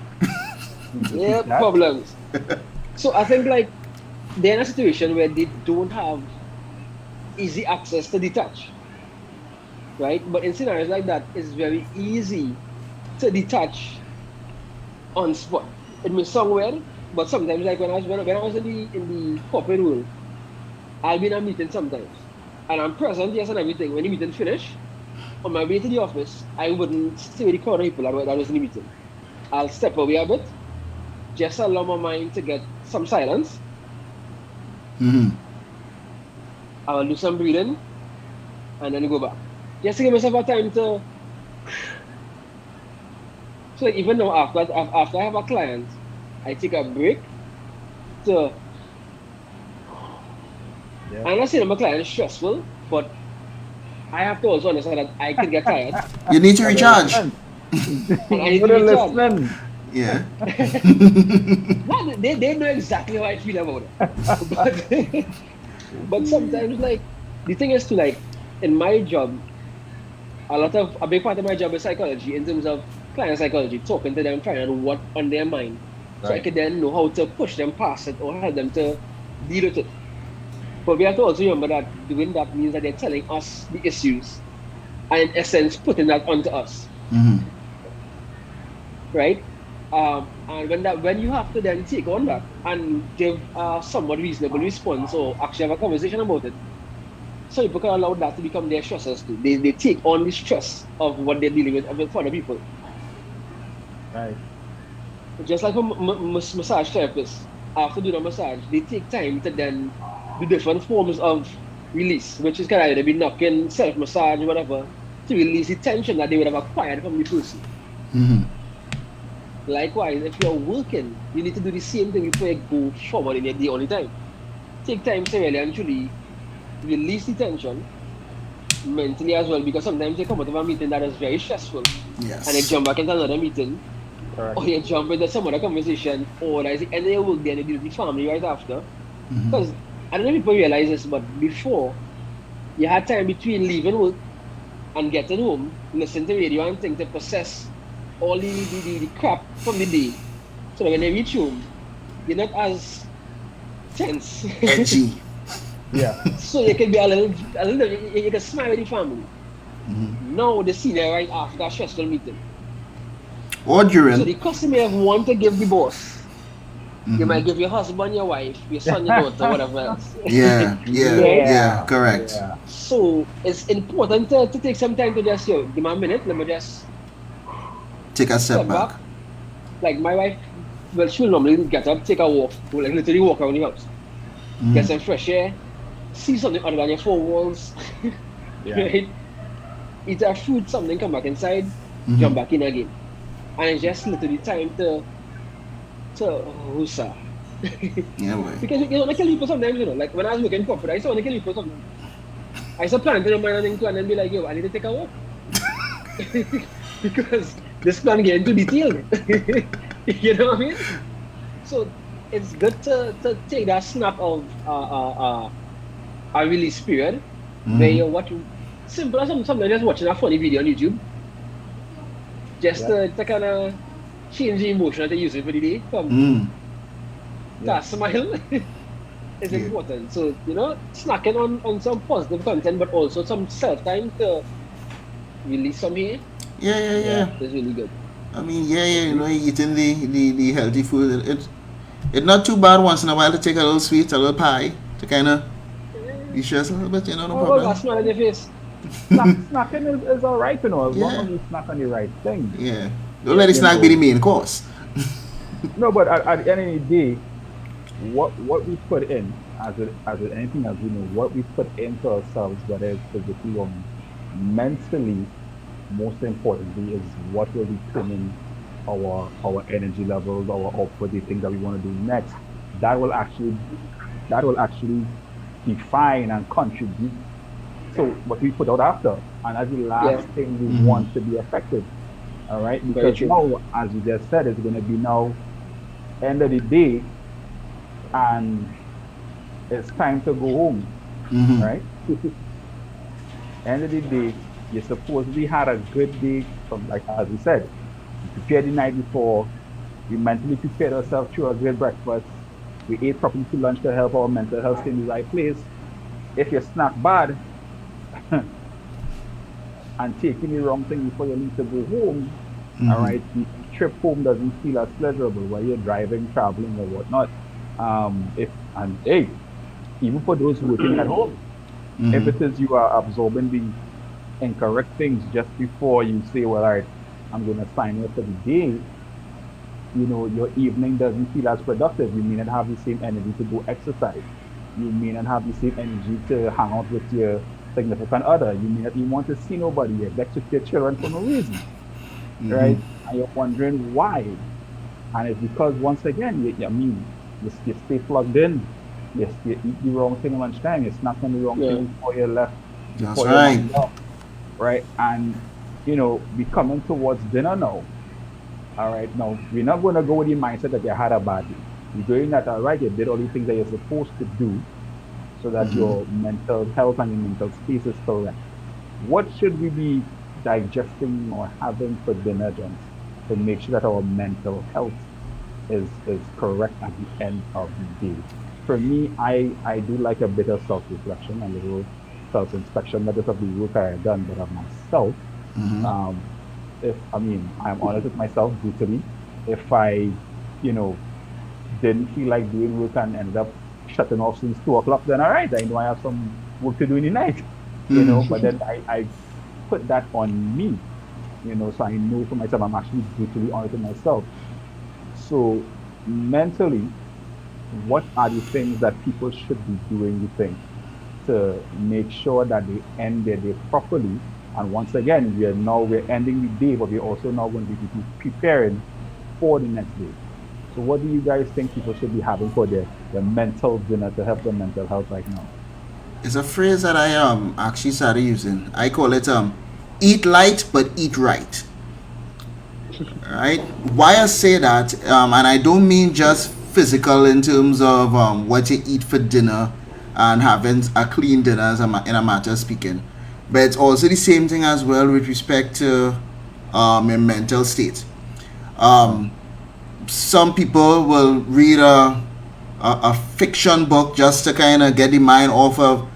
yeah, That problems. So I think like they're in a situation where they don't have easy access to detach, right? But in scenarios like that, it's very easy to detach on spot. It may sound weird, but sometimes like when I was in the corporate world, I'll be in a meeting sometimes. And I'm present, yes, and everything. When the meeting finish, on my way to the office, I wouldn't stay with the crowd of people that was in the meeting. I'll step away a bit, just allow my mind to get some silence. Mm-hmm. I'll do some breathing and then go back. Just to give myself a time to. So even though after I have a client, I take a break to. Yeah. I'm not saying my client is stressful, but I have to also understand that I can get tired You need to But recharge. listen, and I need to but recharge. listen. Yeah. Nah, they know exactly how I feel about it. But but sometimes like the thing is to like in my job, a big part of my job is psychology in terms of client psychology, talking to them, finding out what on their mind. So I Right. could then know how to push them past it or help them to deal with it. But we have to also remember that doing that means that they're telling us the issues and in essence putting that onto us. Mm-hmm. Right? And when you have to then take on that and give a somewhat reasonable response or actually have a conversation about it, so people can allow that to become their stressors too. They take on the stress of what they're dealing with for other people. Right. Just like a massage therapist, after doing a massage, they take time to then do different forms of release, which is kind of either be knocking, self massage, whatever, to release the tension that they would have acquired from the person. Mm-hmm. Likewise, if you're working, you need to do the same thing before you go forward in your day all the time. Take time to really and truly release the tension mentally as well, because sometimes you come out of a meeting that is very stressful and you Yes. jump back into another meeting, Correct. or you jump into some other conversation, or there's the end of your work day and you deal with the family right after. Mm-hmm. Because I don't know if people realize this, but before you had time between leaving work and getting home, listen to radio and things to process all the crap from the day. So that when you reach home, you're not as tense. Edgy. Yeah. So you can be a little, you can smile with the family. Mm-hmm. Now the senior right after that stressful meeting. Or So during. the customer have want to give the boss. You Mm-hmm. might give your husband, your wife, your son, your daughter, whatever else. Yeah. Yeah. Right? Yeah. Yeah. Correct. Yeah. So it's important to take some time to just, give me a minute, let me just Take a step step back. back. Like my wife, well, she'll normally get up, take a walk, like literally walk around the house, get Mm-hmm. some fresh air, see something other than your four walls, Yeah. right? Eat a food, something, come back inside, Mm-hmm. jump back in again. And it's just literally time to husa. Yeah, boy. Because you want to kill people sometimes, like when I was working corporate, I used to want to kill people sometimes. I used to plan to do my thing too and then be like, yo, I need to take a walk. Because this plan getting too detailed. You know what I mean? So it's good to take that snap of a release period where Mm-hmm. you're watching simple as sometimes just watching a funny video on YouTube just Yeah. to kind of change the emotion that you're using for the day from Mm. Yeah. that smile is Yeah. important. So, snacking on some positive content, but also some self time to release some here Yeah, yeah, Yeah. yeah. is really good. I mean, yeah, yeah. Agree. Eating the healthy food. It's not too bad once in a while to take a little sweet, a little pie to kind of Eh, de-stress a little bit. No all problem. that smile on your face. Snacking is all right, as long Yeah, as you snack on the right thing. yeah. Don't let the You snack be the know. main course. No, but at the end of the day, what we put in, as with anything else, what we put into ourselves, whether it's physically or mentally, most importantly, is what will determine our energy levels, our output, the things that we want to do next. That will actually that will actually define and contribute to what we put out after. And as the Yeah, last thing we Mm-hmm. want to be effective. All right. very Because true. now, as you just said, it's gonna be now end of the day and it's time to go home. Mm-hmm. Right? End of the day, you supposedly had a good day from, like as we said, we prepared the night before, we mentally prepared ourselves through a great breakfast, we ate properly to lunch to help our mental health stay in the right place. If you snack bad and taking the wrong thing before you need to go home, all Mm-hmm. right, the trip home doesn't feel as pleasurable while you're driving, traveling, or whatnot. If and hey, even for those working at home, if Mm-hmm. it is you are absorbing incorrect things just before you say, well, all right, I'm going to sign up for the day, your evening doesn't feel as productive. You may not have the same energy to go exercise. You may not have the same energy to hang out with your significant other. You may not even want to see nobody. You're vexed with your children for no reason, right? And you're wondering why. And it's because, once again, I mean, you stay plugged in. Yes, you eat the wrong thing lunchtime. You snack on the wrong Yeah. thing before you left, That's before your right. mind left, right? And, we coming towards dinner now. All right. Now, we're not going to go with the mindset that you had a bad day. You're doing that, all right. You did all the things that you're supposed to do so that your mental health and your mental space is correct. What should we be digesting or having for dinner, gents, to make sure that our mental health is correct at the end of the day? For me, I do like a bit of self-reflection, a little self-inspection, not just of the work I have done, but of myself. Um, if I mean, I'm honest with myself brutally. If I, you know, didn't feel like doing work and ended up shutting off since 2 o'clock, then all right, I know I have some work to do in the night, but then I put that on me, so I know for myself, I'm actually brutally honest with myself. So mentally, what are the things that people should be doing, you think, to make sure that they end their day properly? And once again, we're ending the day, but we're also now going to be preparing for the next day. So what do you guys think people should be having for their mental dinner to help their mental health right now? It's a phrase that I actually started using. I call it eat light but eat right. Right? Why I say that, and I don't mean just physical in terms of what you eat for dinner and having a clean dinner as in a matter of speaking, but it's also the same thing as well with respect to your mental state. Mm. Um, some people will read a fiction book just to kind of get the mind off of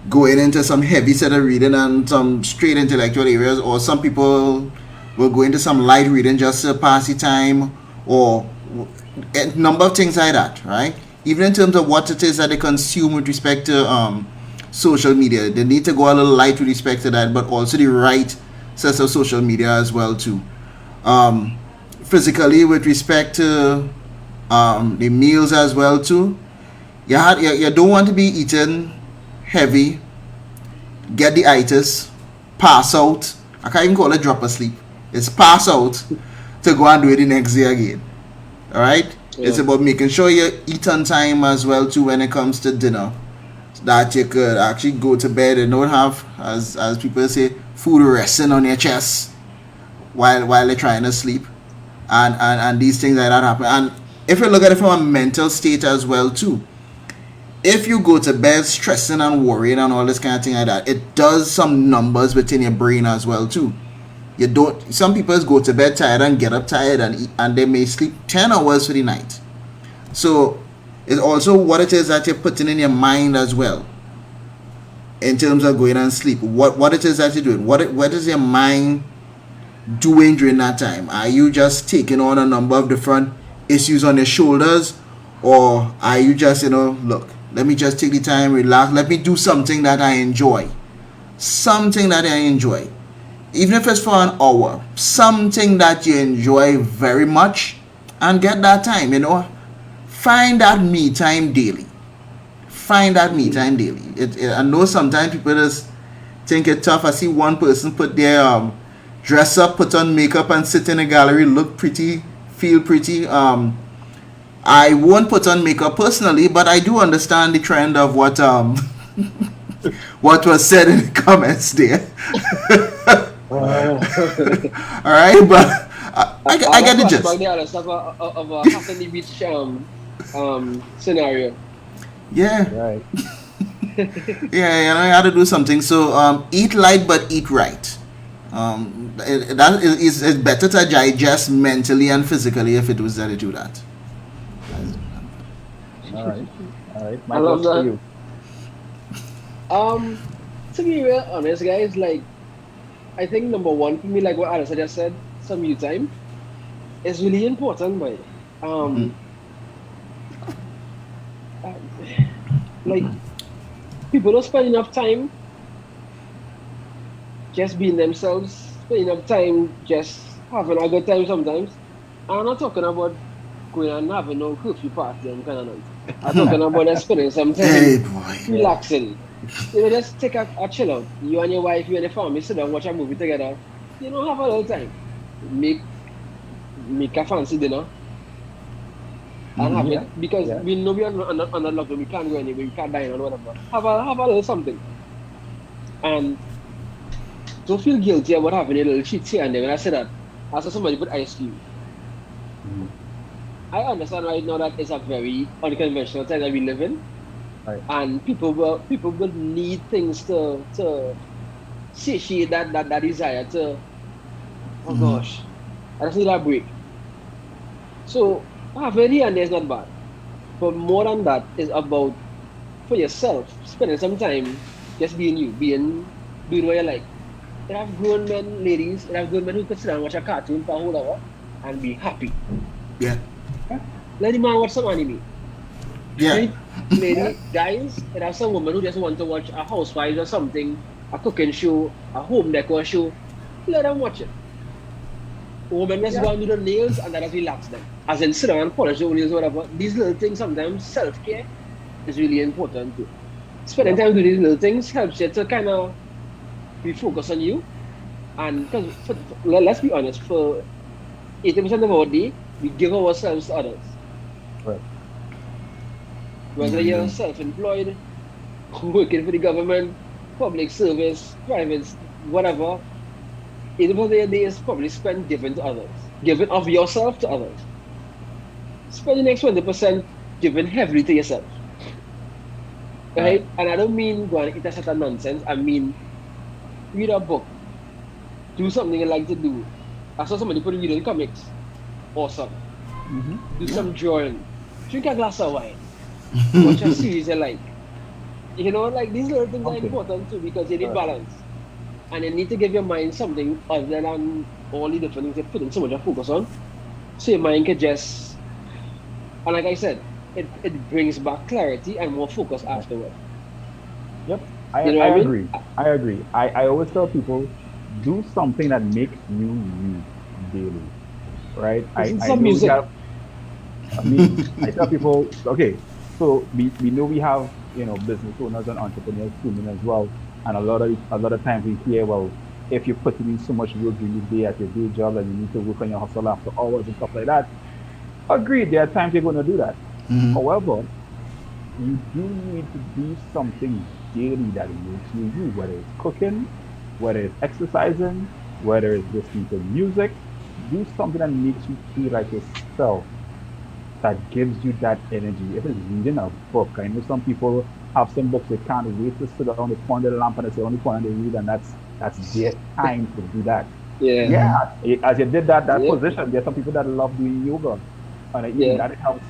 going into some heavy set of reading and some straight intellectual areas, or some people will go into some light reading just to pass the time, or a number of things like that, right? Even in terms of what it is that they consume with respect to social media, they need to go a little light with respect to that, but also the right sets of social media as well too. Um, Physically, with respect to the meals as well too, you don't want to be eating heavy, get the itis, pass out. I can't even call it drop asleep. It's pass out to go and do it the next day again. All right. It's Yeah. about making sure you eat on time as well too when it comes to dinner, so that you could actually go to bed and don't have, as people say, food resting on your chest while they're trying to sleep, and these things like that happen. And if you look at it from a mental state as well too, if you go to bed stressing and worrying and all this kind of thing like that, it does some numbers within your brain as well too. You don't. Some people go to bed tired and get up tired and eat, and they may sleep 10 hours for the night. So it's also what it is that you're putting in your mind as well in terms of going and sleep. What it is that you're doing. What is your mind doing during that time? Are you just taking on a number of different issues on your shoulders, or are you just, look, let me just take the time, relax, let me do something that I enjoy, something that I enjoy, even if it's for an hour, something that you enjoy very much, and get that time, find that me time daily. Find that me time daily. I know sometimes people just think it tough. I see one person put their dress up, put on makeup, and sit in a gallery, look pretty, feel pretty. I won't put on makeup personally, but I do understand the trend of what what was said in the comments there. All right, but I I get got the flashback gist. there of a Hot on the Beach scenario. Yeah, Right. yeah, you have to do something. So eat light but eat right. That is better to digest mentally and physically if it was that to do that. All right. All right. I Mike, love what's for that. you? Um, to be real honest, guys, like I think number one for me, like what Alice just said, some you time is really important, but um, uh, like people don't spend enough time just being themselves, spending up time, just having a good time sometimes. And I'm not talking about going and having no curfew party and kind of noise. I'm talking about just spending some Hey time boy. Yeah. relaxing. Just take a chill out. You and your wife, you and your family sit down, watch a movie together. Have a little time. Make a fancy dinner and have Mm-hmm. Yeah. it because Yeah. we know we are under lockdown. We can't go anywhere. We can't dine or whatever. Have a little something and don't feel guilty about having a little cheat here and there. When I say that, I saw somebody put ice cream. Mhm. I understand right now that it's a very unconventional time that we live in, Right. and people will need things to satiate that desire to. Oh Mm-hmm. gosh, I just need a break. So having here and there is not bad, but more than that is about for yourself spending some time just being you, being doing what you like. It have grown men, ladies, it have grown men who could sit down and watch a cartoon for a whole hour and be happy. Yeah. Yeah. Let the man watch some anime. Yeah. Right? Yeah. Lady, guys, there are some women who just want to watch a housewives or something, a cooking show, a home decor show. Let them watch it. Women just Yeah. go and do the nails and that has relaxed them. As in sit down and polish the nails or whatever. These little things sometimes self-care is really important too. Spending Yep. time doing these little things helps you to kind of refocus on you. And because let's be honest, for 80% of our day, we give ourselves to others. Right. Whether Yeah, we you're do. self-employed, working for the government, public service, private, whatever, 80% of your day is probably spent giving to others, giving of yourself to others. Spend the next 20% giving heavily to yourself. Right. Right? And I don't mean go and eat a certain nonsense. I mean read a book, do something you like to do. I saw somebody put reading comics. Awesome. Mm-hmm. Do Yeah. some drawing. Drink a glass of wine. Watch a series you like. Like these little things are Something. important too because you need Right. balance. And you need to give your mind something other than all the different things you're putting so much of focus on. So your mind can just, and like I said, it brings back clarity and more focus Yeah. afterward. Yep. You know I what I mean? agree. I agree. I always tell people do something that makes you daily. Right. Listen to I some know we music. have I mean, I tell people, okay, so we know we have, business owners and entrepreneurs tuning as well. And a lot of times we hear, well, if you're putting in so much work during the day at your day job and you need to work on your hustle after hours and stuff like that. Agreed, there are times you're going to do that. Mm-hmm. However, you do need to do something daily that makes you, whether it's cooking, whether it's exercising, whether it's listening to music. Do something that makes you feel like yourself, that gives you that energy. If it's reading a book, I know some people have some books they can't wait to sit down, they point the lamp and they say only point and they read, and that's their time to do that. Yeah. Yeah, Mm-hmm. as you did that Yep. position, there's some people that love doing yoga, and even Yeah. that helps,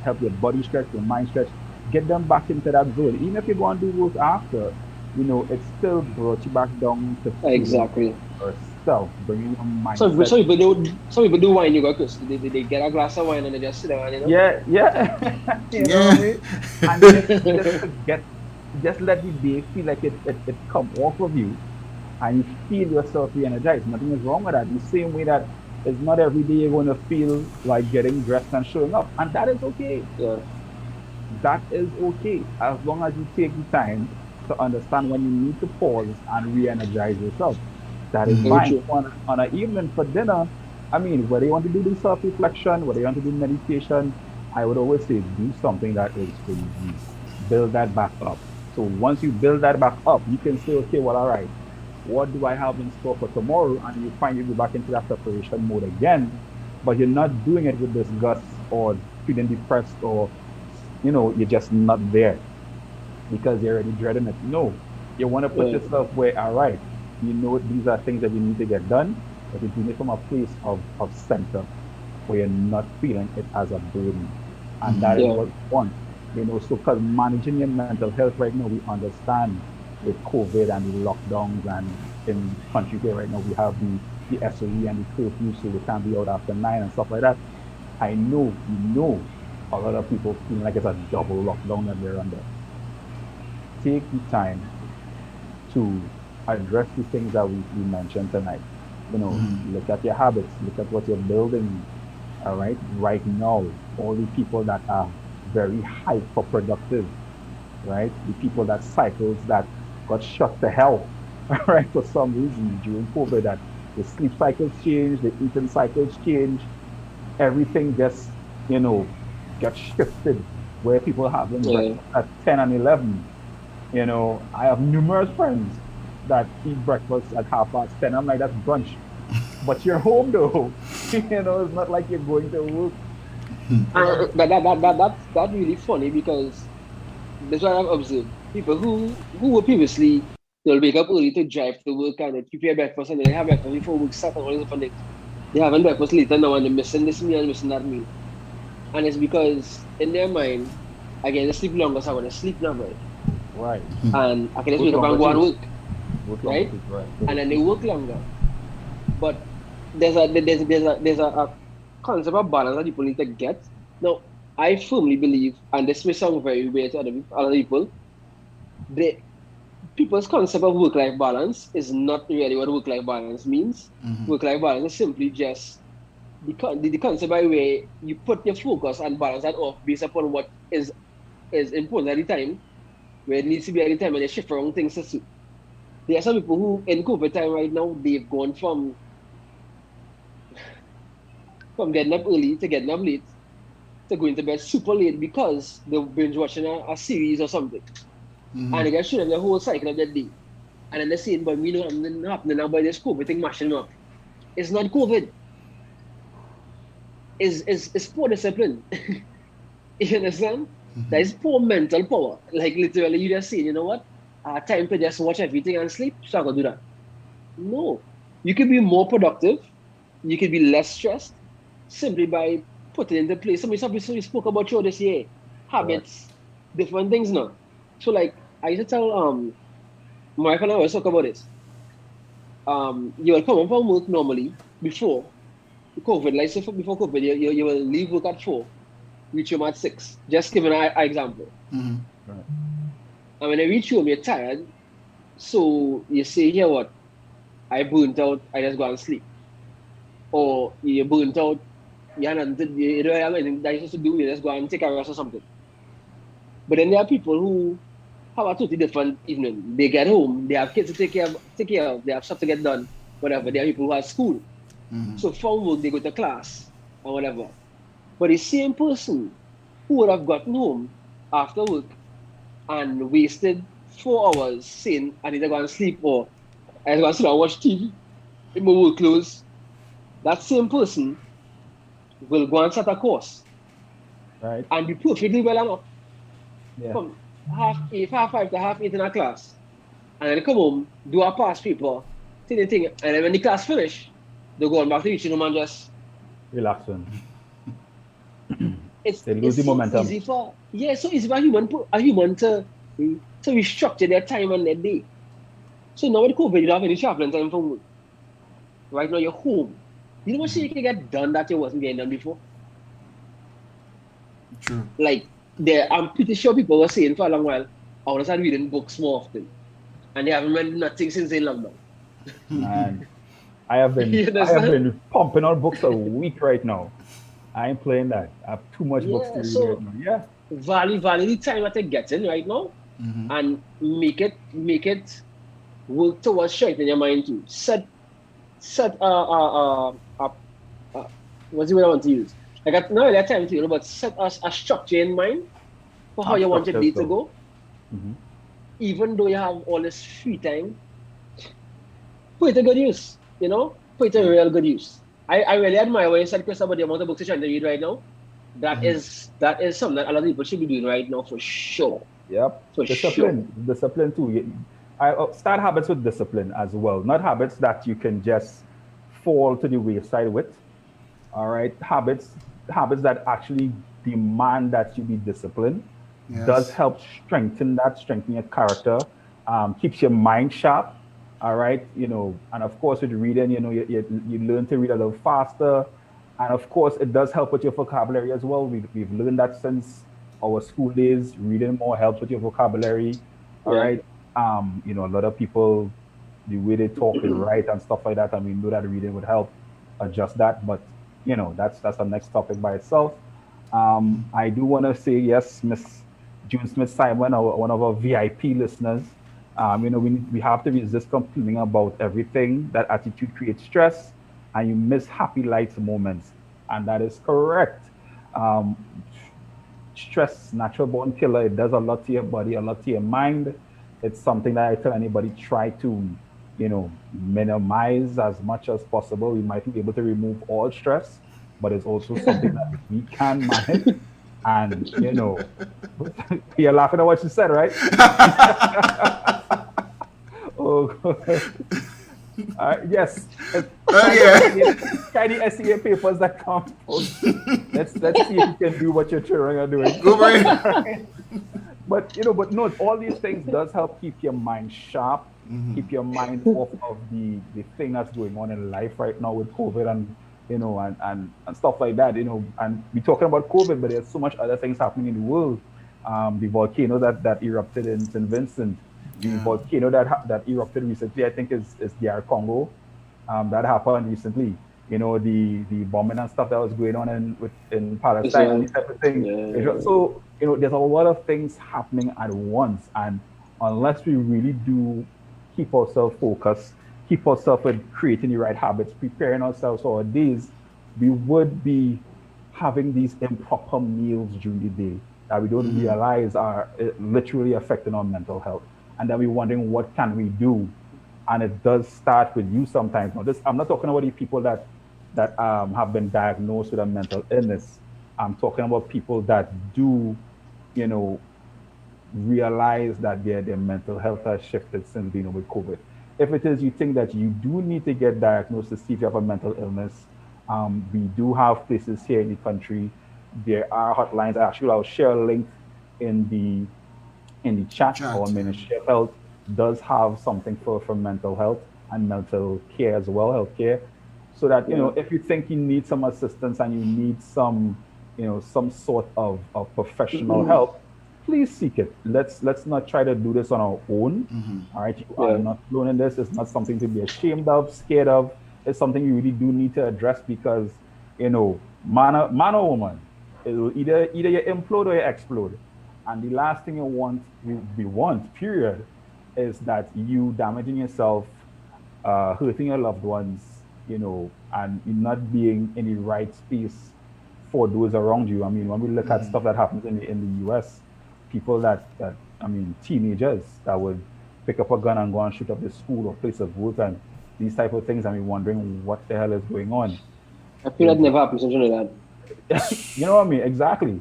help your body stretch, your mind stretch, get them back into that zone. Even if you go and do work after, it still brought you back down to feeling Exactly. yourself, bringing your Some people, mindset. some people do wine yoga, Chris. They get a glass of wine and they just sit down. Yeah, yeah. You know what I Yeah. mean? And just to just let the day feel like it come off of you and you feel yourself re-energized. Nothing is wrong with that. The same way that it's not every day you're going to feel like getting dressed and showing up. And that is okay. Yeah. That is okay. As long as you take the time to understand when you need to pause and re-energize yourself. That is Very Mm-hmm. fine. true. On an evening for dinner, I mean, whether you want to do the self-reflection, whether you want to do meditation, I would always say do something that is for you. Build that back up. So once you build that back up, you can say, okay, well, all right, what do I have in store for tomorrow? And you find you go back into that preparation mode again, but you're not doing it with disgust or feeling depressed or, you're just not there because you're already dreading it. No, you want to put Yeah. yourself where, all right, these are things that you need to get done, but you're doing it from a place of center where you're not feeling it as a burden. And that is Mm-hmm. Yeah. what we want. So because managing your mental health right now, we understand with COVID and the lockdowns and in country here right now, we have the SOE and the curfew, so we can't be out after 9 and stuff like that. I know a lot of people feeling like it's a double lockdown that they're under. Take the time to address the things that we mentioned tonight. Look at your habits, look at what you're building. All right. Right now, all the people that are very hyper productive, right? The people that cycles that got shut to hell, all right, for some reason during COVID, that the sleep cycles change, the eating cycles change, everything just, you know, gets shifted where people are having Yeah. breakfast at 10 and 11. I have numerous friends that eat breakfast at 10:30. I'm like, that's brunch. But you're home though. It's not like you're going to work. That's really funny because that's what I've observed. People who were previously they'll wake up early to drive to work and they prepare breakfast and they have breakfast before work starts and all these different things. They haven't breakfast later now and they're missing this meal and missing that meal. And it's because in their mind, again, they sleep longer, so I want to sleep longer. Right. And I can just Work wake up and longer go and too. work, Work longer right? too. Right. And then they work longer. But there's a concept of balance that people need to get. Now, I firmly believe, and this may sound very weird to other people, the people's concept of work-life balance is not really what work-life balance means. Work-life balance is simply just the concept by where you put your focus and balance that off based upon what is important at the time, where it needs to be at the time, and they shift around things to suit. There are some people who, in COVID time right now, they've gone from getting up early to getting up late to going to bed super late because they're binge watching a series or something. And they get shown in the whole cycle of that day. And then they're saying, but we know something happening now by this COVID thing mashing them up. It's not COVID. It's poor discipline. You understand? That is poor mental power. Like literally you just saying, you know what? Time to just watch everything and sleep. So I can do that. No. You can be more productive. You can be less stressed simply by putting into place. Somebody spoke about you this year. Correct. Habits, different things now. So like I used to tell my wife and I always talk about this. You will come home from work normally before COVID, like say before COVID, you will leave work at 4, reach home at 6. Just giving an example. Right. And when I reach home, you're tired. So you say, here what? I burnt out, I just go and sleep. Or you burnt out, you don't have anything that you're supposed to do, you just go and take a rest or something. But then there are people who have a totally different evening. They get home, they have kids to take care of, they have stuff to get done, whatever. There are people who have school. So from work, they go to class or whatever. But the same person who would have gotten home after work and wasted 4 hours saying, I need to go and sleep or I need to go and sit and watch TV in my work clothes, that same person will go and set a course Right. and be perfectly well enough Yeah. from half 5 to half 8 in a class. And then come home, do a past paper, thing. And then when the class finish, they go on back to each room and just Relaxing. They lose it's the so momentum. easy for so easy for a human to restructure their time and their day. So now with COVID, you don't have any traveling time from work. Right now you're home. You know what shit you can get done that you wasn't getting done before? True. Like I'm pretty sure people were saying for a long while, I want to start reading books more often. And they haven't read nothing since they lockdown. And I have You I have understand? been pumping out books a week right now. I ain't playing that. I have too much books to Yeah, read right so now. Yeah. value the time that you're getting right now and make it work towards strengthening your mind too. Set uh, what's the word I want to use? Like not really a time to but set us a structure in mind for how I'm you want your structured day to so. go. Hmm. Even though you have all this free time, put it to good use. Put it to real good use. I really admire when you said Chris about the amount of books you're trying to read right now. That is something that a lot of people should be doing right now for sure. Yep. For sure. Discipline too. I start habits with discipline as well. Not habits that you can just fall to the wayside with. All right. Habits that actually demand that you be disciplined does Yes. help strengthen your character, keeps your mind sharp. All right. And of course with reading, you learn to read a little faster. And of course, it does help with your vocabulary as well. We've learned that since our school days. Reading more helps with your vocabulary. All Yeah. right. A lot of people the way they talk is right and stuff like that, and we know that reading would help adjust that. But that's the next topic by itself. I do want to say yes, Miss June Smith Simon, one of our VIP listeners. We have to resist complaining about everything. That attitude creates stress, and you miss happy light moments, and that is correct. Um, Stress, natural born killer. It does a lot to your body, a lot to your mind. It's something that I tell anybody try to, minimize as much as possible. We might be able to remove all stress, but it's also something that we can manage. And you're laughing at what you said, right? Oh, yes. Yeah. Tiny SEA papers that come out. Let's see if you can do what your children are doing. Go for it. But no, all these things does help keep your mind sharp, keep your mind off of the thing that's going on in life right now with COVID and and stuff like that. And we're talking about COVID, but there's so much other things happening in the world. The volcano that erupted in St. Vincent, the Yeah. volcano that erupted recently, I think is DR Congo. That happened recently. The bombing and stuff that was going on in Palestine and Israel. this type of thing. Yeah. So there's a lot of things happening at once, and unless we really do keep ourselves focused, keep ourselves with creating the right habits, preparing ourselves for our days, we would be having these improper meals during the day that we don't realize are literally affecting our mental health, and then we're wondering what can we do. And it does start with you sometimes. Now, I'm not talking about the people that have been diagnosed with a mental illness. I'm talking about people that do, you know, realize that their mental health has shifted since being with COVID. If it is you think that you do need to get diagnosed to see if you have a mental illness, we do have places here in the country. There are hotlines. Actually, I'll share a link in the chat. Our Chat. Yeah. Ministry of Health does have something for mental health and mental care as well, healthcare. So that Yeah. if you think you need some assistance and you need some sort of professional help, please seek it. Let's not try to do this on our own. All right, you are Yeah. not alone in this. It's not something to be ashamed of, scared of. It's something you really do need to address because man or woman, it will either you implode or you explode. And the last thing we want, period, is that you damaging yourself, hurting your loved ones, and you not being in the right space for those around you. I mean, when we look at stuff that happens in the US, people that I mean, teenagers that would pick up a gun and go and shoot up the school or place of work and these type of things, and we're wondering what the hell is going on. I feel that never happens in Trinidad. You know what I mean? Exactly.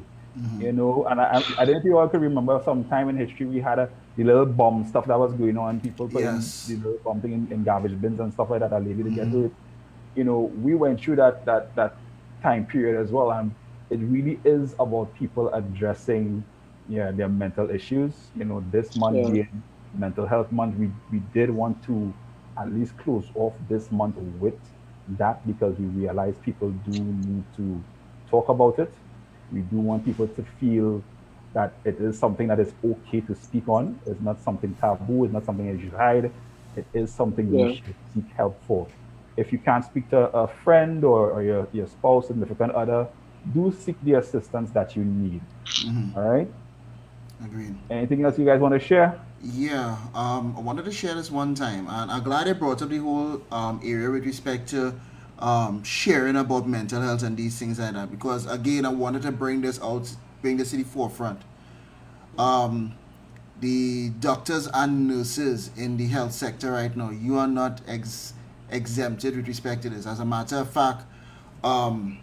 And I don't think you all could remember some time in history we had the little bomb stuff that was going on, people putting Yes. the little bomb thing in garbage bins and stuff like that, that lady to get hurt. We went through that time period as well, and it really is about people addressing their mental issues. This month Yeah. being mental health month, we did want to at least close off this month with that because we realize people do need to talk about it. We do want people to feel that it is something that is okay to speak on. It's not something taboo. It's not something that you should hide. It is something you Yeah. should seek help for. If you can't speak to a friend or your spouse, significant other, do seek the assistance that you need. All right. Agreed. Anything else you guys want to share? Yeah, I wanted to share this one time, and I'm glad I brought up the whole area with respect to sharing about mental health and these things like that. Because again, I wanted to bring this out, bring this to the forefront. Um, the doctors and nurses in the health sector right now, you are not exempted with respect to this. As a matter of fact, um,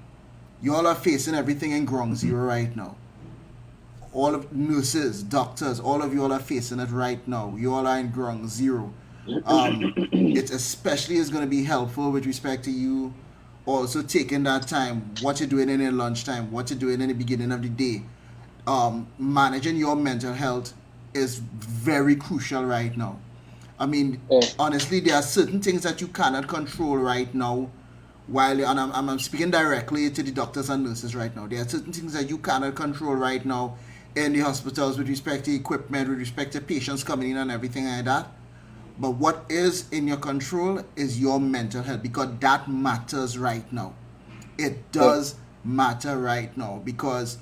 you all are facing everything in ground zero right now. All of nurses, doctors, all of you all are facing it right now. You all are in ground zero. It especially is going to be helpful with respect to you also taking that time, what you're doing in your lunchtime, what you're doing in the beginning of the day. Managing your mental health is very crucial right now. I mean, Yeah. honestly, there are certain things that you cannot control right now. And I'm speaking directly to the doctors and nurses right now. There are certain things that you cannot control right now in the hospitals with respect to equipment, with respect to patients coming in and everything like that. But what is in your control is your mental health, because that matters right now. It Yep. does matter right now, because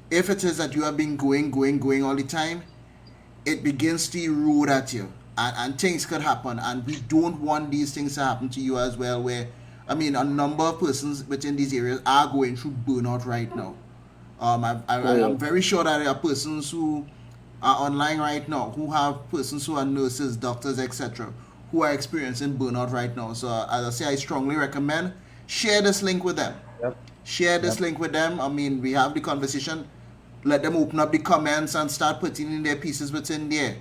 if it is that you have been going all the time, it begins to erode at you, and things could happen, and we don't want these things to happen to you as well. Where, I mean, a number of persons within these areas are going through burnout right now. Oh yeah. I'm very sure that there are persons who are online right now who have persons who are nurses, doctors, etc., who are experiencing burnout right now. So, as I say, I strongly recommend share this link with them. Yep. Share this Yep. link with them. I mean, we have the conversation. Let them open up the comments and start putting in their pieces within there.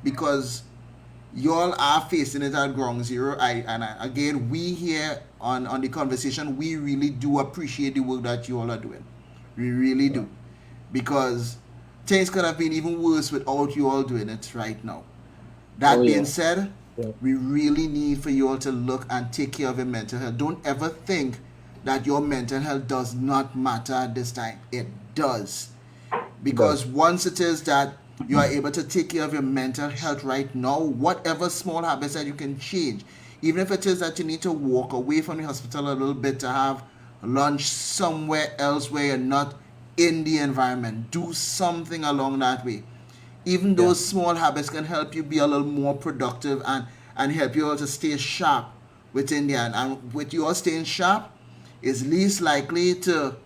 Because y'all are facing it at ground zero. Again, we here on the conversation, we really do appreciate the work that you all are doing. We really Yeah. do, because things could have been even worse without you all doing it right now. Oh That being yeah. said, Yeah. we really need for you all to look and take care of your mental health. Don't ever think that your mental health does not matter at this time. It does. It does. Because once it is that you are able to take care of your mental health right now, whatever small habits that you can change, even if it is that you need to walk away from the hospital a little bit to have lunch somewhere else where you're not in the environment, do something along that way. Even Yeah. those small habits can help you be a little more productive, and help you all to stay sharp within there. And with you all staying sharp, is least likely to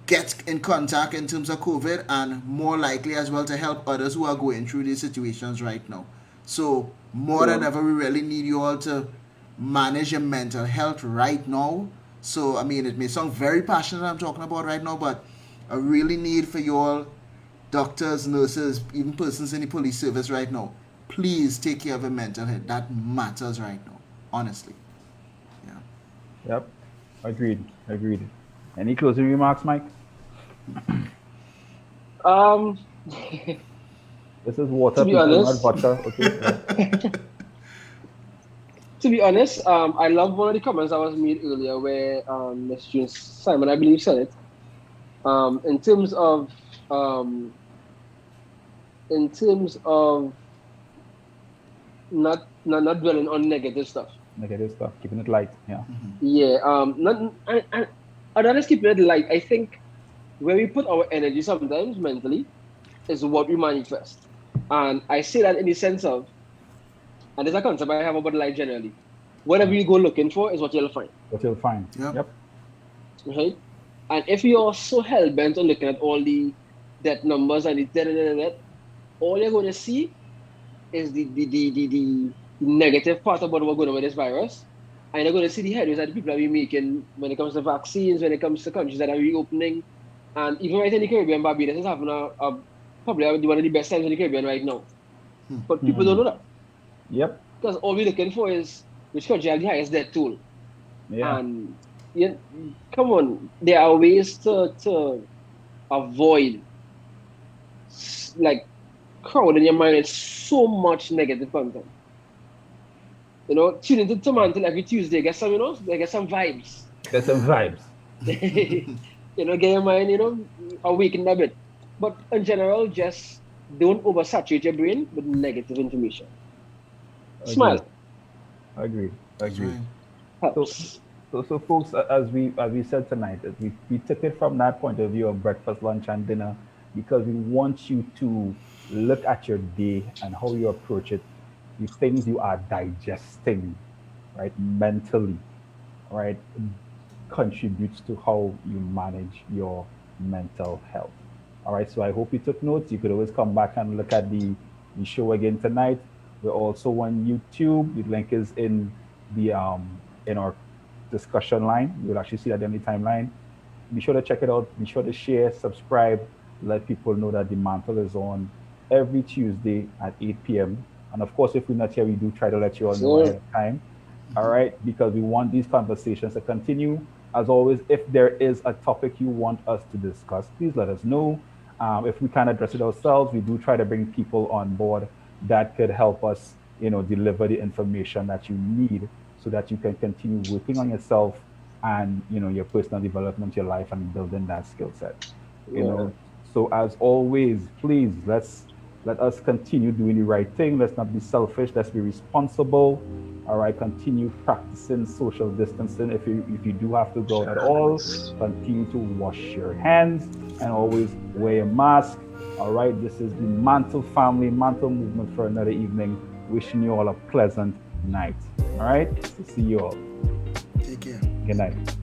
get in contact in terms of COVID, and more likely as well to help others who are going through these situations right now. So, more than Yeah. ever, we really need you all to manage your mental health right now. So, I mean, it may sound very passionate I'm talking about right now, but I really need for you all, doctors, nurses, even persons in the police service right now, please take care of your mental health. That matters right now, honestly. Yeah. Yep. Agreed. Agreed. Any closing remarks, Mike? Um. This is water, To be people, not honest, vodka. Okay. Yeah. I love one of the comments that was made earlier where Miss June Simon, I believe, said it. In terms of um, in terms of not dwelling on negative stuff. Negative stuff. Keeping it light. Yeah. Yeah. Not. I'd honest keeping it light. I think where we put our energy sometimes mentally is what we manifest, and I say that in the sense of, and there's a concept I have about life generally. Whatever Yeah. you go looking for is what you'll find. But you'll find. Yep. Yep. Right? And if you're so hell bent on looking at all the debt numbers and the debt, all you're going to see is the negative part about what's going on with this virus. And you're going to see the headways that the people are making when it comes to vaccines, when it comes to countries that are reopening. And even right in the Caribbean, Barbados is having probably one of the best times in the Caribbean right now. But people don't Hmm. know that. Yep. Because all we're looking for is which country has the highest debt tool. Yeah. And you, come on, there are ways to avoid like crowd in your mind with so much negative content. Tune into Tomantle every Tuesday, get some, get some vibes. There's some vibes. Get your mind, awakened a bit. But in general, just don't oversaturate your brain with negative information. Agreed. Smile Agreed. That's Agreed. right. So, helps. so, folks, as we said tonight, we took it from that point of view of breakfast, lunch, and dinner, because we want you to look at your day and how you approach it, the things you are digesting, right, mentally, right, contributes to how you manage your mental health. All right, so I hope you took notes. You could always come back and look at the show again tonight. We're also on YouTube. The link is in our discussion line. You'll actually see that in the timeline. Be sure to check it out. Be sure to share, subscribe, let people know that the mantle is on every Tuesday at 8 p.m. And of course, if we're not here, we do try to let you all know ahead So, of time. All right, because we want these conversations to continue. As always, if there is a topic you want us to discuss, please let us know. If we can't address it ourselves, we do try to bring people on board that could help us, deliver the information that you need so that you can continue working on yourself and, your personal development, your life, and building that skill set. You yeah. know, so as always, please let's Let us continue doing the right thing. Let's not be selfish. Let's be responsible. All right. Continue practicing social distancing. If you do have to go out at all, Yes. continue to wash your hands and always wear a mask. All right. This is the Mantle Family Mantle Movement for another evening. Wishing you all a pleasant night. All right. So see you all. Take care. Good night.